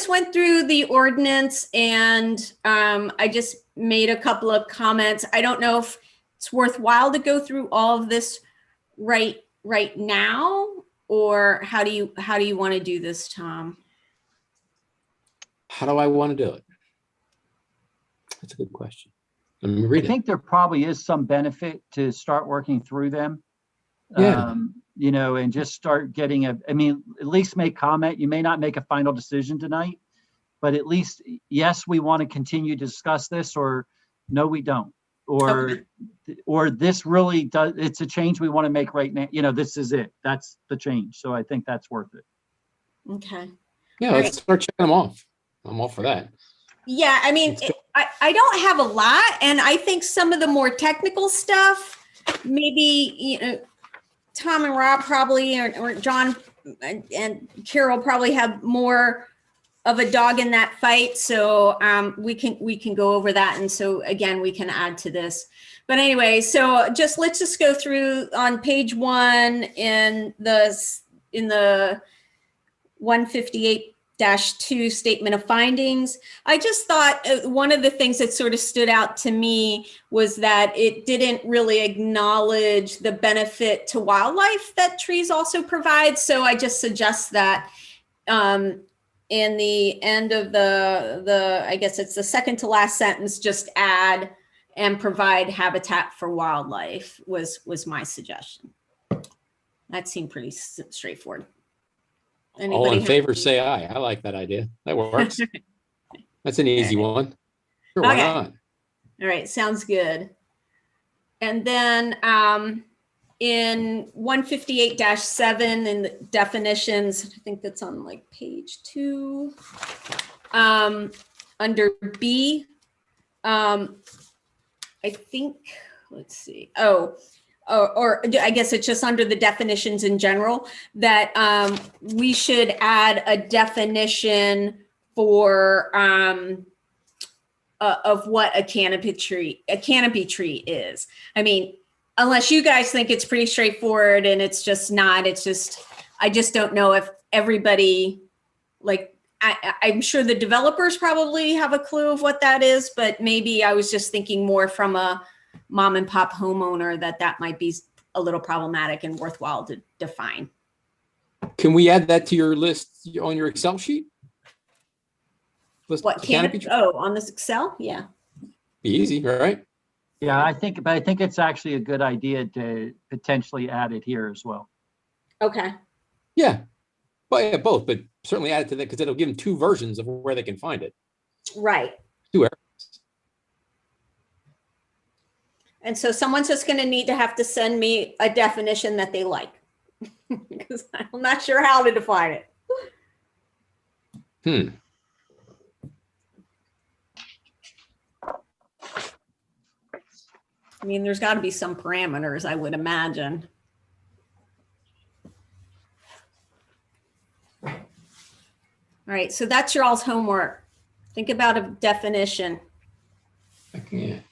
went through the ordinance, and I just made a couple of comments. I don't know if it's worthwhile to go through all of this right now, or how do you want to do this, Tom? How do I want to do it? That's a good question. Let me I read it. think there probably is some benefit to start working through them. Yeah. And just start getting at least make comment. You may not make a final decision tonight, but at least, yes, we want to continue to discuss this, or no, we don't. Or this really does, it's a change we want to make right now. This is it. That's the change. So I think that's worth it. Okay. Yeah, All let's right. start checking them off. I'm all for that. Yeah, I mean, I don't have a lot, and I think some of the more technical stuff, maybe, Tom and Rob probably, or John and Carol probably have more of a dog in that fight. So we can go over that, and so again, we can add to this. But anyway, so let's just go through on page 1 in the 158-2 statement of findings. I just thought one of the things that sort of stood out to me was that it didn't really acknowledge the benefit to wildlife that trees also provide. So I just suggest that in the end of the, I guess it's the second to last sentence, just add and provide habitat for wildlife was my suggestion. That seemed pretty straightforward. All Anybody in have- favor, say aye. I like that idea. That works. That's an easy one. Sure, why Okay. not? All right, sounds good. And then in 158-7 in the definitions, I think that's on like page 2. Under B, I think, let's see. Or I guess it's just under the definitions in general that we should add a definition for of what a canopy tree is. I mean, unless you guys think it's pretty straightforward and it's just not, I just don't know if everybody, like, I'm sure the developers probably have a clue of what that is, but maybe I was just thinking more from a mom and pop homeowner that might be a little problematic and worthwhile to define. Can we add that to your list on your Excel sheet? List What the canopy canopy? Oh, on this Excel? Yeah. Be easy, right? Yeah, I think it's actually a good idea to potentially add it here as well. Okay. Yeah. But yeah, both, but certainly add it to that because it'll give them 2 versions of where they can find it. Right. 2 areas. And so someone's just going to need to have to send me a definition that they like because I'm not sure how to define it. I mean, there's got to be some parameters, I would imagine. All right, so that's your all's homework. Think about a definition. I can't.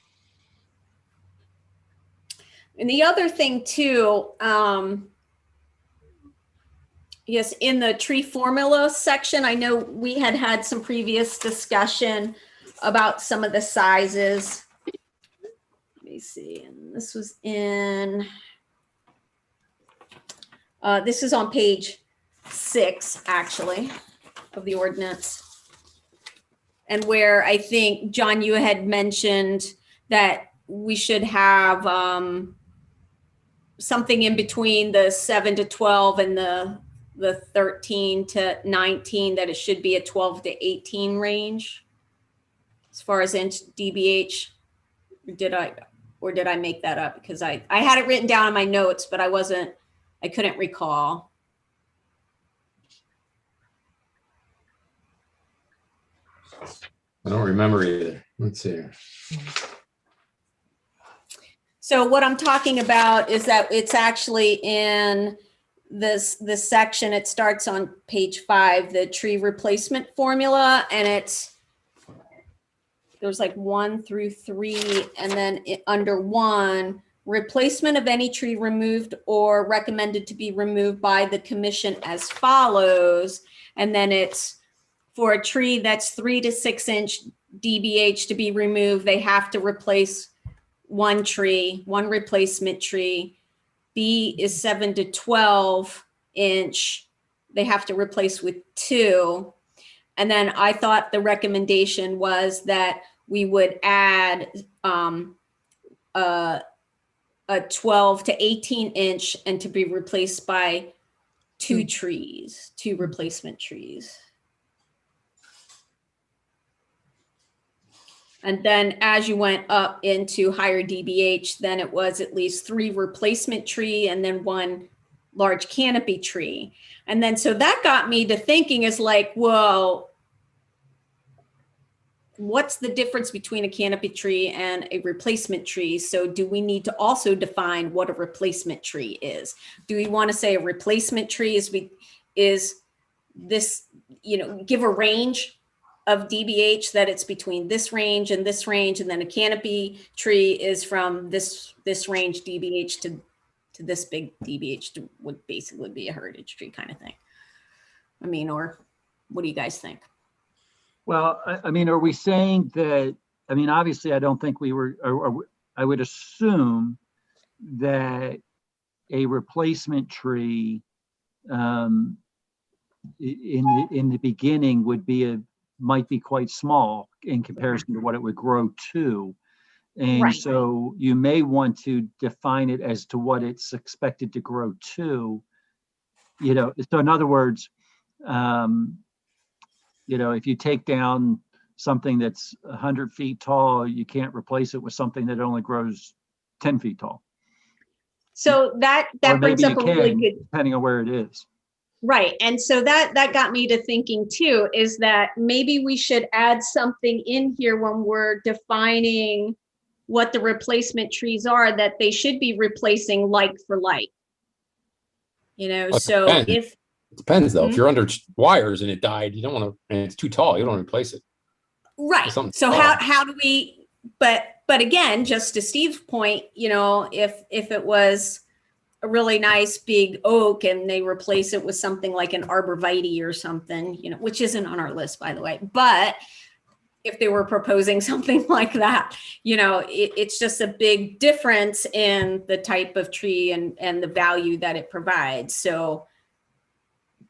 And the other thing too, yes, in the tree formula section, I know we had some previous discussion about some of the sizes. Let me see, and this was in, this is on page 6, actually, of the ordinance. And where I think, John, you had mentioned that we should have something in between the 7 to 12 and the 13 to 19, that it should be a 12 to 18 range as far as inch DBH. Or did I make that up? Because I had it written down in my notes, but I couldn't recall. I don't remember either. Let's see. So what I'm talking about is that it's actually in this section. It starts on page 5, the tree replacement formula, and there's like 1 through 3, and then under 1, replacement of any tree removed or recommended to be removed by the commission as follows. And then it's for a tree that's 3 to 6 inch DBH to be removed, they have to replace 1 tree, 1 replacement tree. B is 7 to 12 inch, they have to replace with 2. And then I thought the recommendation was that we would add a 12 to 18 inch and to be replaced by 2 trees, 2 replacement trees. And then as you went up into higher DBH, then it was at least 3 replacement tree and then 1 large canopy tree. And then so that got me to thinking is like, well, what's the difference between a canopy tree and a replacement tree? So do we need to also define what a replacement tree is? Do we want to say a replacement tree is this, give a range of DBH that it's between this range, and then a canopy tree is from this range DBH to this big DBH would basically be a heritage tree kind of thing. I mean, or what do you guys think? Well, I mean, are we saying that, I mean, obviously, I don't think we were, or I would assume that a replacement tree in the beginning might be quite small in comparison to what it would grow to. And Right. so you may want to define it as to what it's expected to grow to, so in other words, if you take down something that's 100 feet tall, you can't replace it with something that only grows 10 feet tall. So that Or brings maybe up a you really can, good, depending on where it is. right. And so that got me to thinking too, is that maybe we should add something in here when we're defining what the replacement trees are, that they should be replacing like for like. So depends. if, It depends though. Hmm? If you're under wires and it died, you don't want to, and it's too tall, you don't want to replace it. right. Something So tall. how do we, but again, just to Steve's point, if it was a really nice big oak and they replace it with something like an arborvitae or something, which isn't on our list, by the way, but if they were proposing something like that, it's just a big difference in the type of tree and the value that it provides. So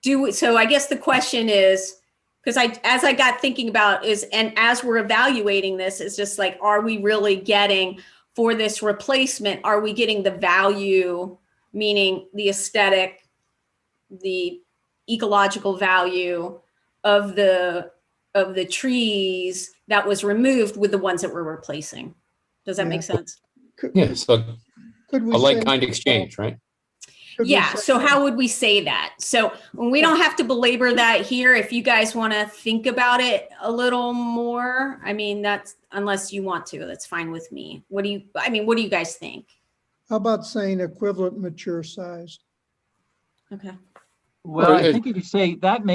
I guess the question is, because as I got thinking about and as we're evaluating this, it's just like, are we really getting for this replacement, are we getting the value, meaning the aesthetic, the ecological value of the trees that was removed with the ones that we're replacing? Does that make sense? Yeah, so Could we a like say- kind exchange, right? could we Yeah. say- So how would we say that? So we don't have to belabor that here. If you guys want to think about it a little more, I mean, that's, unless you want to, that's fine with me. What do you guys think? How about saying equivalent mature size? Okay. Well, I Or- think if you say that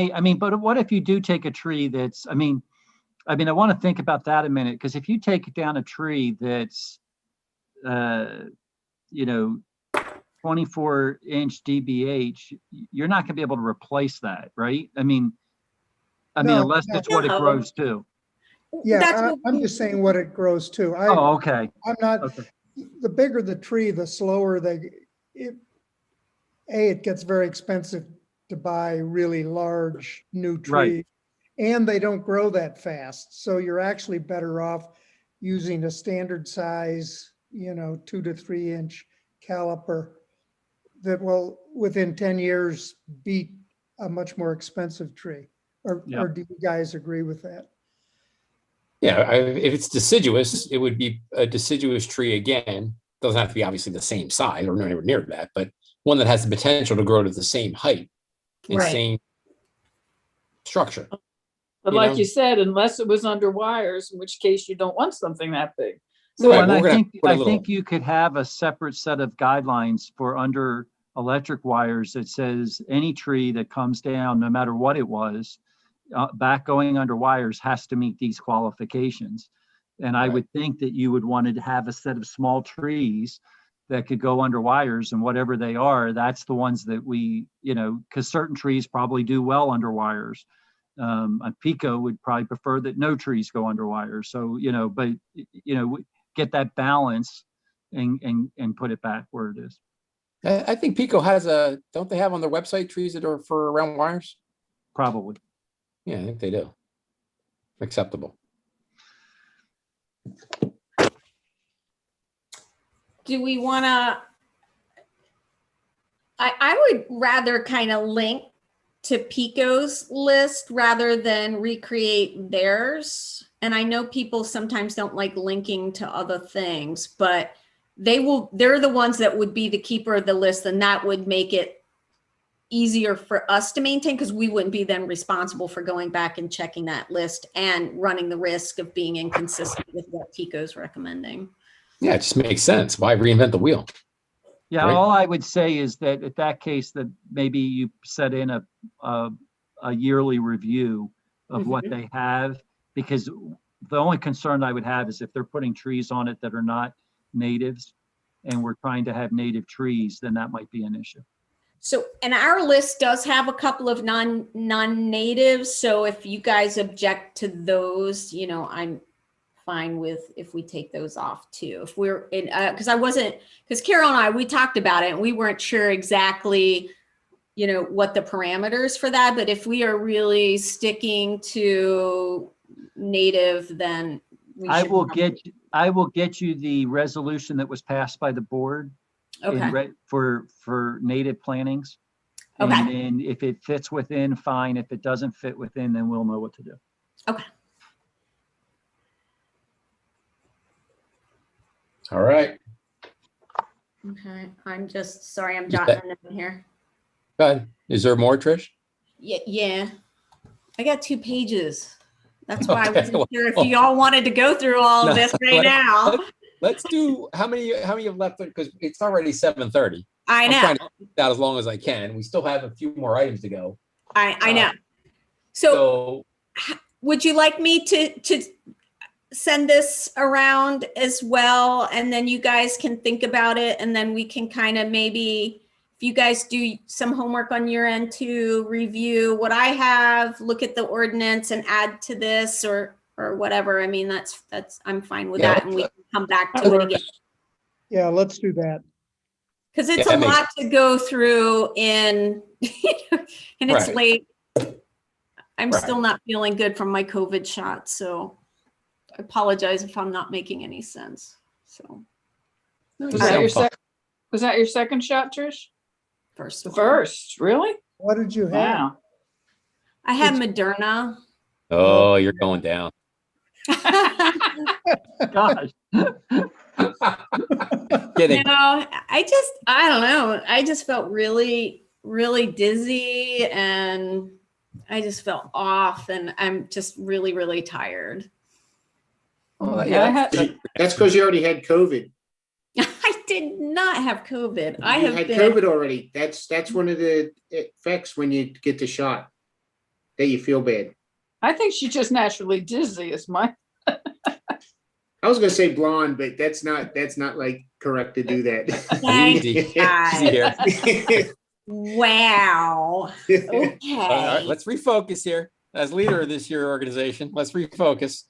but what if you do take a tree that's, I want to think about that a minute, because if you take down a tree that's, 24-inch DBH, you're not going to be able to replace that, right? No, Unless that's what it no. grows to. Yeah, That's what I'm just saying what it grows to. Oh, okay. I'm not, Okay. the bigger the tree, the slower it gets very expensive to buy really large new Right. trees. And they don't grow that fast. So you're actually better off using a standard size, 2 to 3 inch caliper that will, within 10 years, beat a much more expensive tree. Or do you guys agree with that? Yeah, if it's deciduous, it would be a deciduous tree again. Doesn't have to be obviously the same size or nowhere near that, but one that has the potential to grow to the same height and Right. same structure. But You like know? you said, unless it was under wires, in which case you don't want something that big. So Right, And we're I gonna think put a I little- think you could have a separate set of guidelines for under electric wires that says any tree that comes down, no matter what it was, back going under wires has to meet these qualifications. And I Right. would think that you would want to have a set of small trees that could go under wires, and whatever they are, that's the ones that we, because certain trees probably do well under wires. A Pico would probably prefer that no trees go under wires. So, get that balance and put it back where it is. I think Pico don't they have on their website trees that are for around wires? Probably. Yeah, I think they do. Acceptable. Do we want to, I would rather kind of link to Pico's list rather than recreate theirs. And I know people sometimes don't like linking to other things, but they're the ones that would be the keeper of the list, and that would make it easier for us to maintain, because we wouldn't be then responsible for going back and checking that list and running the risk of being inconsistent with what Pico's recommending. Yeah, it just makes sense. Why reinvent the wheel? Yeah, Right. all I would say is that at that case, that maybe you set in a yearly review of what Mhm. they have, because the only concern I would have is if they're putting trees on it that are not natives, and we're trying to have native trees, then that might be an issue. So, and our list does have a couple of non-natives. So if you guys object to those, I'm fine with if we take those off too. If we're in, because Carol and I, we talked about it and we weren't sure exactly you know, what the parameters for that, but if we are really sticking to native, then we I should will probably- I will get you the resolution that was passed by the board Okay, for native plantings. Okay. And then if it fits within, fine. If it doesn't fit within, then we'll know what to do. All right. okay. I'm just, sorry, I'm Is jotting that- a note here. Go ahead. Is there more, Trish? Yeah. I got 2 pages. That's why I Okay, wasn't sure if well- you all wanted to go through all No, of this right now. Let's do, how many have left? Because it's already 7:30. I I'm know, trying to keep that as long as I can. We still have a few more items to go. I know. So So, would you like me to send this around as well? And then you guys can think about it, and then we can kind of maybe, if you guys do some homework on your end to review what I have, look at the ordinance and add to this or whatever. I mean, that's, I'm fine with Yeah, that, and we can come back That to it works. again. Yeah, let's do that. Because it's Yeah, a that makes lot to go through and it's Right. late. I'm Right. still not feeling good from my COVID shot, so I apologize if I'm not making any sense. So No, Was you that sound your fine. was that your second shot, Trish? first The one. first, really? What did you have? Wow. I had Moderna. Oh, you're going down. Gosh. Kidding. I don't know. I just felt really, really dizzy and I just felt off and I'm just really, really tired. Oh, Yeah, I yeah. had- That's because you already had COVID. I did not have COVID. I You have had been. COVID already. That's one of the effects when you get the shot, that you feel bad. I think she's just naturally dizzy is my, I was gonna say blonde, but that's not like correct to do that. Thank Easy. God. Easy here. Wow. Okay. All right, let's refocus here. As leader of this year organization, let's refocus.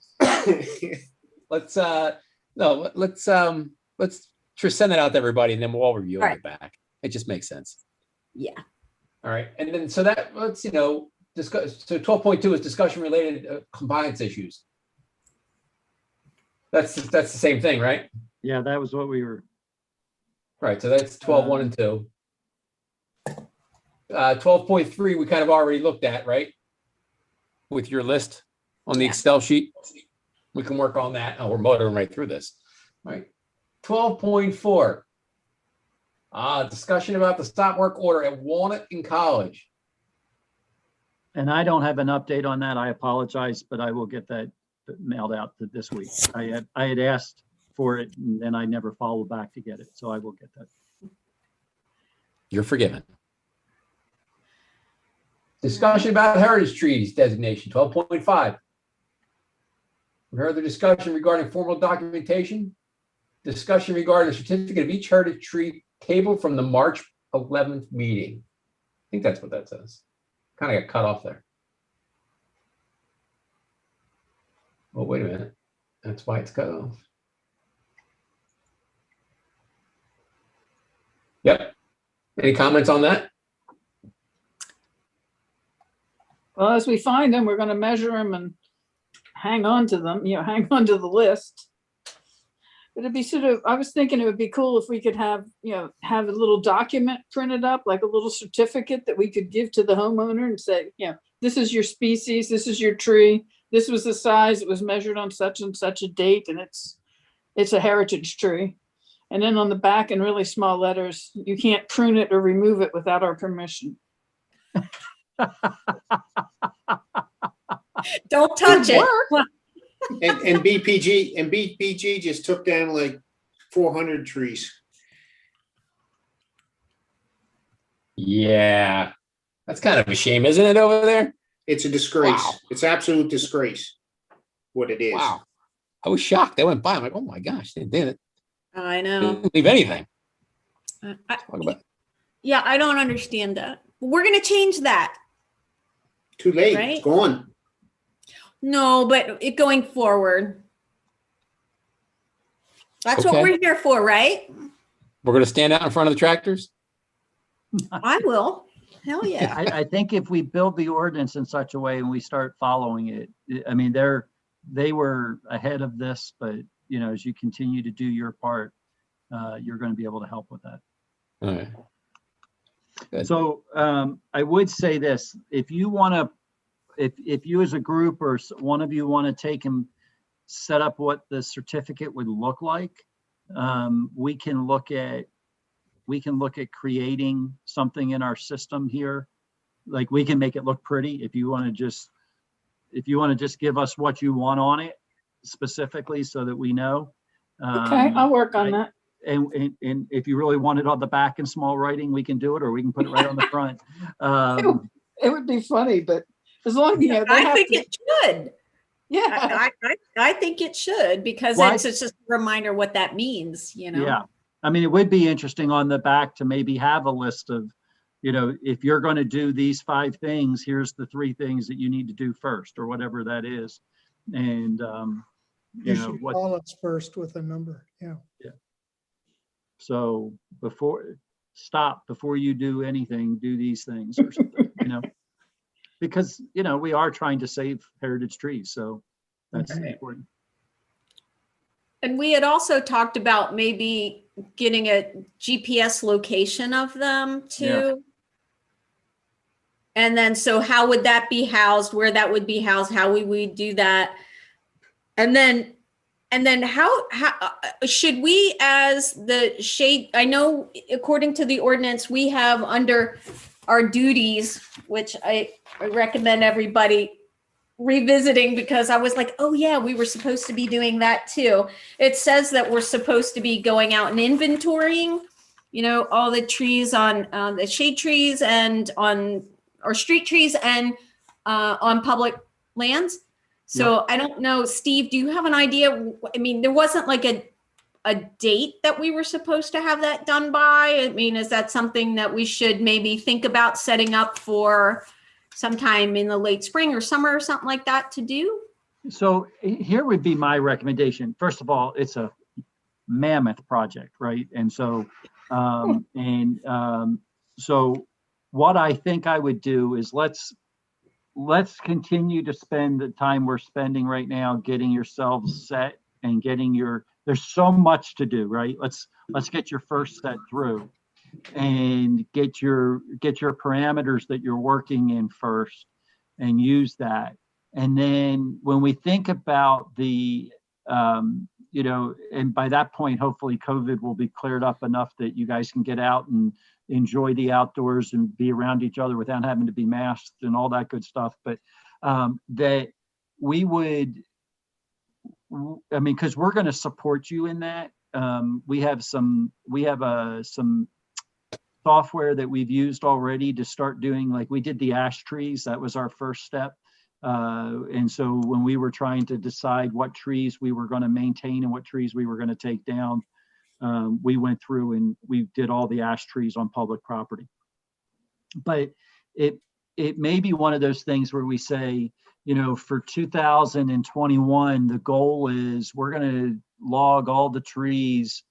Let's just send it out to everybody and then we'll all review All right. it back. It just makes sense. Yeah. All right. And then so that let's discuss. So 12.2 is discussion related compliance issues. That's the same thing, right? Yeah, that was what we were. Right. So that's 12.1 and 2. 12.3 we kind of already looked at, right? With your list on the Yeah. Excel sheet. We can work on that. Oh, we're motoring right through this. All right. 12.4. Discussion about the stop work order at Walnut and College. And I don't have an update on that. I apologize, but I will get that mailed out this week. I had asked for it and then I never followed back to get it. So I will get that. You're forgiven. Discussion about heritage trees designation, 12.5. We heard the discussion regarding formal documentation. Discussion regarding the certificate of each heritage tree tabled from the March 11th meeting. I think that's what that says. Kind of got cut off there. Oh, wait a minute. That's why it's cut off. Yep. Any comments on that? well, as we find them, we're going to measure them and hang on to them, hang on to the list. But it'd be I was thinking it would be cool if we could have a little document printed up, like a little certificate that we could give to the homeowner and say, this is your species, this is your tree, this was the size, it was measured on such and such a date, and it's a heritage tree. And then on the back in really small letters, you can't prune it or remove it without our permission. Don't touch it. And BPG just took down like 400 trees. Yeah. That's kind of a shame, isn't it, over there? It's a disgrace. Wow. It's absolute disgrace. What it is. Wow. I was shocked. They went by. I'm like, oh my gosh, they did it. I know. Didn't leave anything. I- Talk about yeah, I don't understand that. We're going to change that. Too late. Right? It's gone. No, but it going forward. That's what Okay. we're here for, right? We're going to stand out in front of the tractors. I will. Hell yeah. I think if we build the ordinance in such a way and we start following it, I mean, they were ahead of this, but you know, as you continue to do your part, you're going to be able to help with that. All right. Good. So I would say this, if you want to, if you as a group or one of you want to take and set up what the certificate would look like, we can look at creating something in our system here. Like we can make it look pretty if you want to just give us what you want on it specifically so that we know. Okay, I'll work on that. And if you really want it on the back in small writing, we can do it, or we can put it right on the front. It would be funny, but as long as, you know, they I have think to, it should. yeah. I think it should, because Why- it's just a reminder what that means, you know? Yeah, I mean, it would be interesting on the back to maybe have a list of, you know, if you're going to do these 5 things, here's the 3 things that you need to do first, or whatever that is. And, You you know, should what, call us first with a number, yeah. so before you do anything, do these things or something, you know, because, you know, we are trying to save heritage trees. So that's Right. important. And we had also talked about maybe getting a GPS location of them too. Yeah. And then, so how would that be housed, where that would be housed, how we would do that? And then how should we, as the shade, I know according to the ordinance, we have under our duties, which I recommend everybody revisiting, because I was like, oh yeah, we were supposed to be doing that too. It says that we're supposed to be going out and inventorying, you know, all the trees on the shade trees and on or street trees and on public lands. So I don't know, Steve, do you have an idea? I mean, there wasn't like a date that we were supposed to have that done by. I mean, is that something that we should maybe think about setting up for sometime in the late spring or summer or something like that to do? So here would be my recommendation. First of all, it's a mammoth project, right? And so, so what I think I would do is let's continue to spend the time we're spending right now getting yourselves set and getting there's so much to do, right? Let's get your first set through and get your parameters that you're working in first and use that. And then when we think about the, you know, and by that point, hopefully COVID will be cleared up enough that you guys can get out and enjoy the outdoors and be around each other without having to be masked and all that good stuff. But that we would, I mean, because we're going to support you in that. We have some software that we've used already to start doing, like we did the ash trees. That was our first step. And so when we were trying to decide what trees we were going to maintain and what trees we were going to take down, we went through and we did all the ash trees on public property. But it may be one of those things where we say, you know, for 2021, the goal is we're going to log all the trees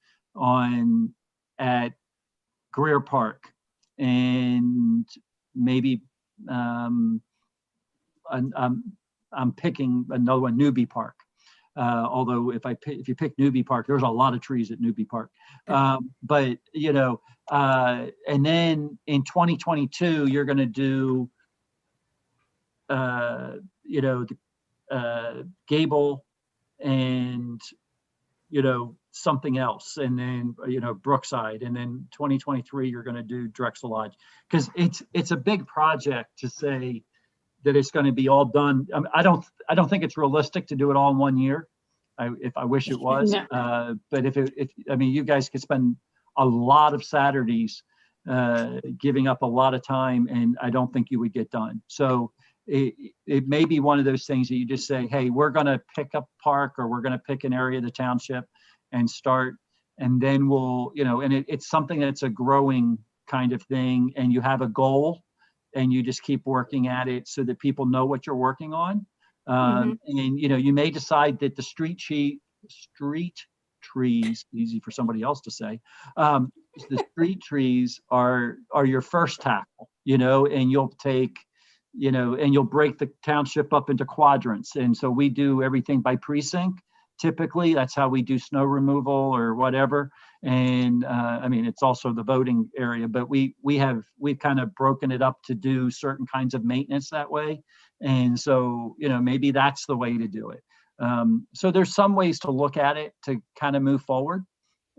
at Greer Park, and maybe I'm picking another one, Newbie Park. Although if you pick Newbie Park, there's a lot of trees at Newbie Park. But you know, and then in 2022, you're going to do, you know, Gable and, you know, something else, and then, you know, Brookside, and then 2023 you're going to do Drexel Lodge, because it's a big project to say that it's going to be all done. I don't think it's realistic to do it all in 1 year. I wish it was, but if I mean, you guys could spend a lot of Saturdays giving up a lot of time, and I don't think you would get done. So it may be one of those things that you just say, hey, we're going to pick up park, or we're going to pick an area of the township and start, and then we'll, you know, and it's something that's a growing kind of thing, and you have a goal and you just keep working at it so that people know what you're working on. And, you know, you may decide that the street trees, easy for somebody else to say, the street trees are your first tackle. and you'll take, and you'll break the township up into quadrants. And so we do everything by precinct. Typically, that's how we do snow removal or whatever. And I mean, it's also the voting area, but we've kind of broken it up to do certain kinds of maintenance that way. And so, maybe that's the way to do it. So there's some ways to look at it to kind of move forward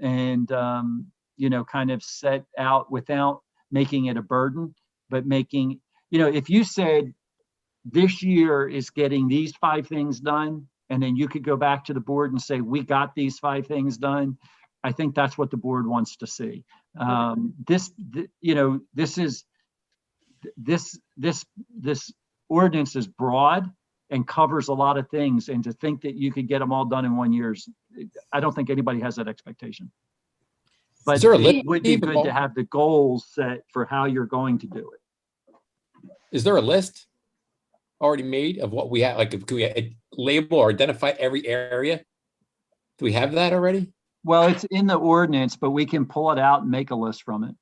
and, kind of set out without making it a burden, but making, if you said this year is getting these 5 things done, and then you could go back to the board and say, we got these 5 things done. I think that's what the board wants to see. This ordinance is broad and covers a lot of things. And to think that you could get them all done in 1 year, I don't think anybody has that expectation. But it would be good to have the goals set for how you're going to do it. Is there a list already made of what we have? Like, can we label or identify every area? Do we have that already? Well, it's in the ordinance, but we can pull it out and make a list from it.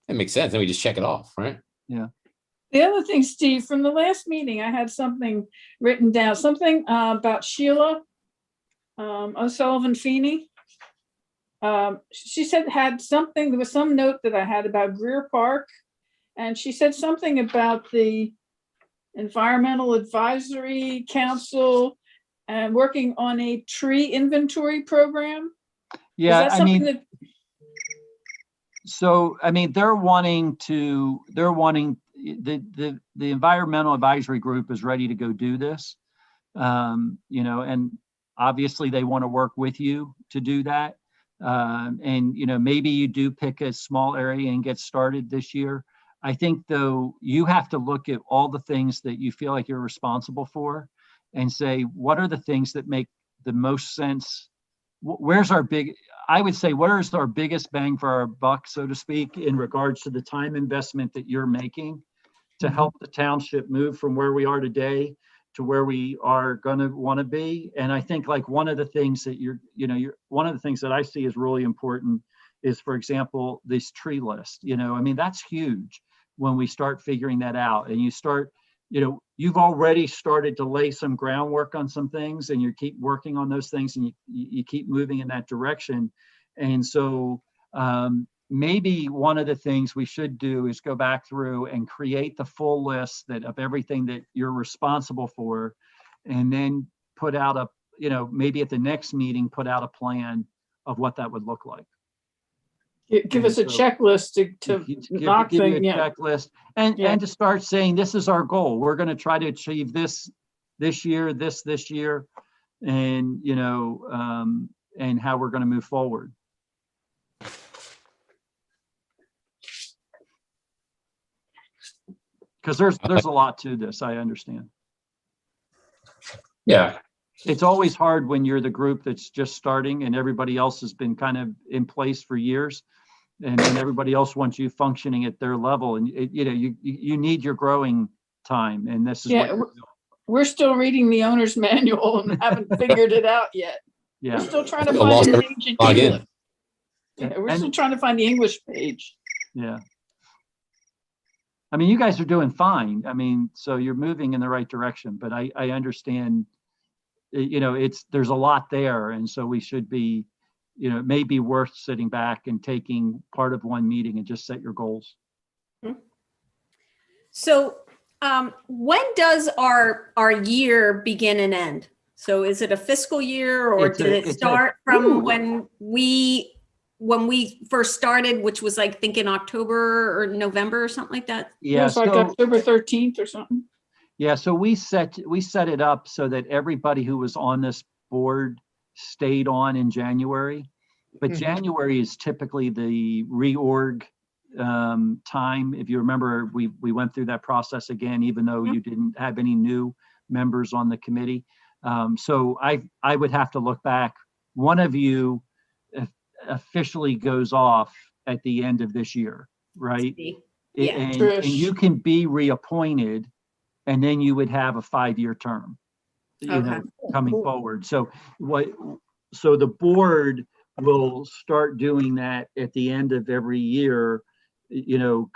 That makes sense. Then we just check it off, right? Yeah. The other thing, Steve, from the last meeting, I had something written down, something about Sheila O'Sullivan Feeney. She said there was some note that I had about Greer Park, and she said something about the Environmental Advisory Council and working on a tree inventory program. Yeah, I mean, they're wanting the Environmental Advisory Group is ready to go do this. And obviously they want to work with you to do that. And maybe you do pick a small area and get started this year. I think, though, you have to look at all the things that you feel like you're responsible for and say, what are the things that make the most sense? What is our biggest bang for our buck, so to speak, in regards to the time investment that you're making to help the township move from where we are today to where we are going to want to be? And I think, like, one of the things that one of the things that I see is really important is, for example, this tree list. That's huge when we start figuring that out, and you start, you've already started to lay some groundwork on some things, and you keep working on those things, and you keep moving in that direction. And so maybe one of the things we should do is go back through and create the full list of everything that you're responsible for, and then put out maybe at the next meeting, put out a plan of what that would look like. Give us a checklist to knock things. Checklist and to start saying, this is our goal. We're going to try to achieve this year, this year, and and how we're going to move forward. Because there's a lot to this, I understand. Yeah. It's always hard when you're the group that's just starting and everybody else has been kind of in place for years, and then everybody else wants you functioning at their level, and you need your growing time, and this is we're still reading the owner's manual and haven't figured it out yet. Yeah, we're still trying to find an ancient English. Yeah, we're still trying to find the English page. Yeah. You guys are doing fine. So you're moving in the right direction, but I understand, there's a lot there. And so we should be, it may be worth sitting back and taking part of one meeting and just set your goals. So when does our year begin and end? So is it a fiscal year, or did it start from when we first started, which was like thinking October or November or something like that? Yeah, it's like October 13th or something. Yeah, so we set it up so that everybody who was on this board stayed on in January, but January is typically the reorg time. If you remember, we went through that process again, even though you didn't have any new members on the committee. So I would have to look back. One of you officially goes off at the end of this year, right? Yeah. And you can be reappointed, and then you would have a 5-year term, coming forward. So the board will start doing that at the end of every year,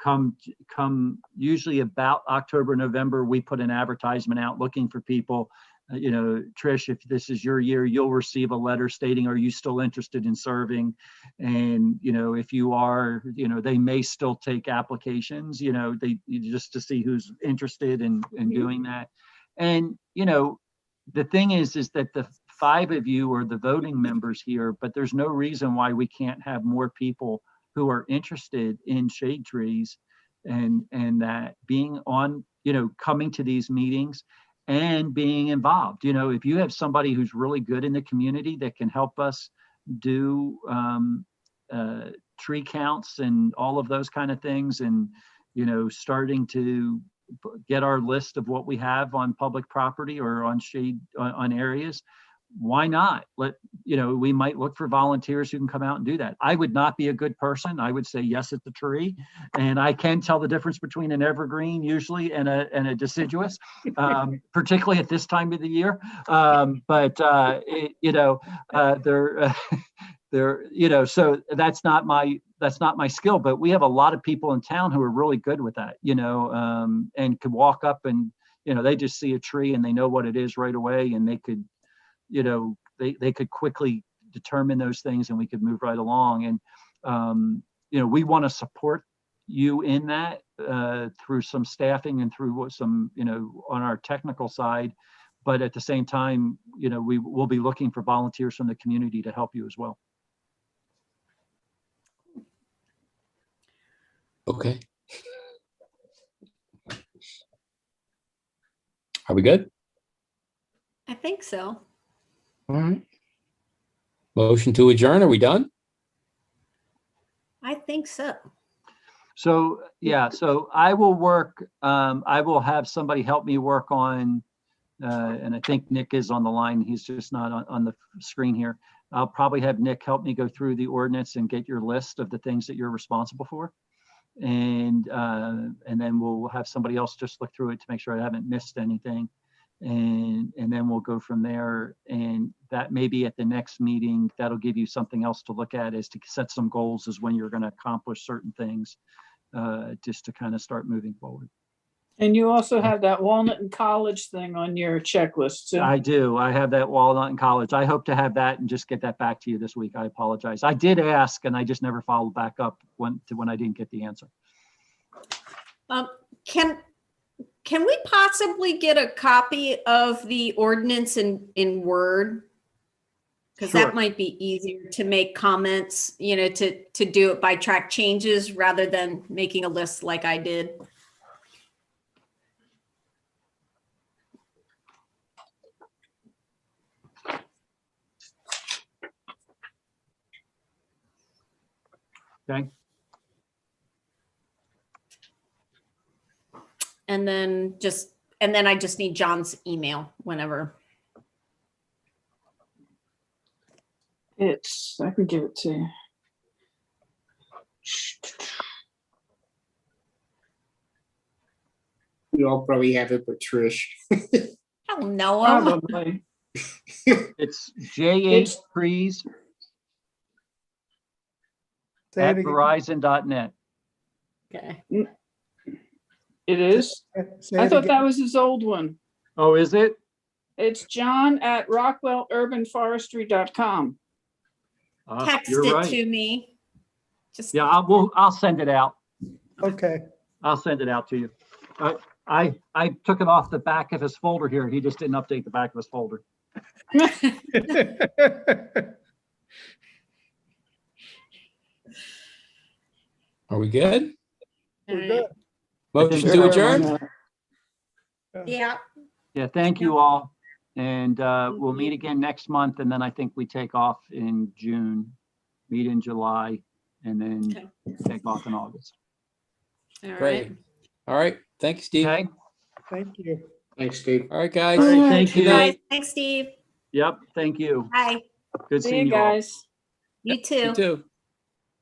come usually about October, November, we put an advertisement out looking for people. Trish, if this is your year, you'll receive a letter stating, are you still interested in serving? And, if you are, they may still take applications, just to see who's interested in doing that. And, the thing is that the 5 of you are the voting members here, but there's no reason why we can't have more people who are interested in shade trees and that being on, coming to these meetings and being involved. If you have somebody who's really good in the community that can help us do tree counts and all of those kind of things, and, starting to get our list of what we have on public property or on shade on areas, why not? We might look for volunteers who can come out and do that. I would not be a good person. I would say, yes, it's a tree. And I can tell the difference between an evergreen usually and a deciduous, particularly at this time of the year. So that's not my skill, but we have a lot of people in town who are really good with that, and could walk up and, they just see a tree and they know what it is right away, and they could, they could quickly determine those things, and we could move right along. And, we want to support you in that through some staffing and through some, on our technical side. But at the same time, we will be looking for volunteers from the community to help you as well. Okay. Are we good? I think so. All right. Motion to adjourn. Are we done? I think so. So, yeah, so I will work, I will have somebody help me work on, and I think Nick is on the line. He's just not on the screen here. I'll probably have Nick help me go through the ordinance and get your list of the things that you're responsible for. And then we'll have somebody else just look through it to make sure I haven't missed anything. And then we'll go from there. And that may be at the next meeting, that'll give you something else to look at, is to set some goals as when you're going to accomplish certain things, just to kind of start moving forward. And you also have that Walnut and College thing on your checklist too. I do. I have that Walnut and College. I hope to have that and just get that back to you this week. I apologize. I did ask and I just never followed back up when I didn't get the answer. Can we possibly get a copy of the ordinance in Word? Because Sure. that might be easier to make comments, to do it by track changes rather than making a list like I did. Okay. And then I just need John's email whenever. I can give it to you. We all probably have it, but Trish. I don't know him. Probably. It's jhtrees Say at it again. verizon.net. Okay. It is. Say I it thought again. that was his old one. Oh, is it? It's John at rockwellurbanforestry.com. Text You're it right. to me. Just Yeah, I'll send it out. Okay. I'll send it out to you. I took it off the back of his folder here. He just didn't update the back of his folder. Are we good? all We're right. good. Motion Sure. to adjourn? Yeah. Yeah, thank you all. And we'll meet again next month. And then I think we take off in June, meet in July, and then take off in August. All right. Great. All right. Thank you, Steve. Okay? Thank you. Thanks, Steve. All right, guys. All right, thank Good you. night. Thanks, Steve. Yep, thank you. Bye. Good See seeing you you all. guys. You too. You too.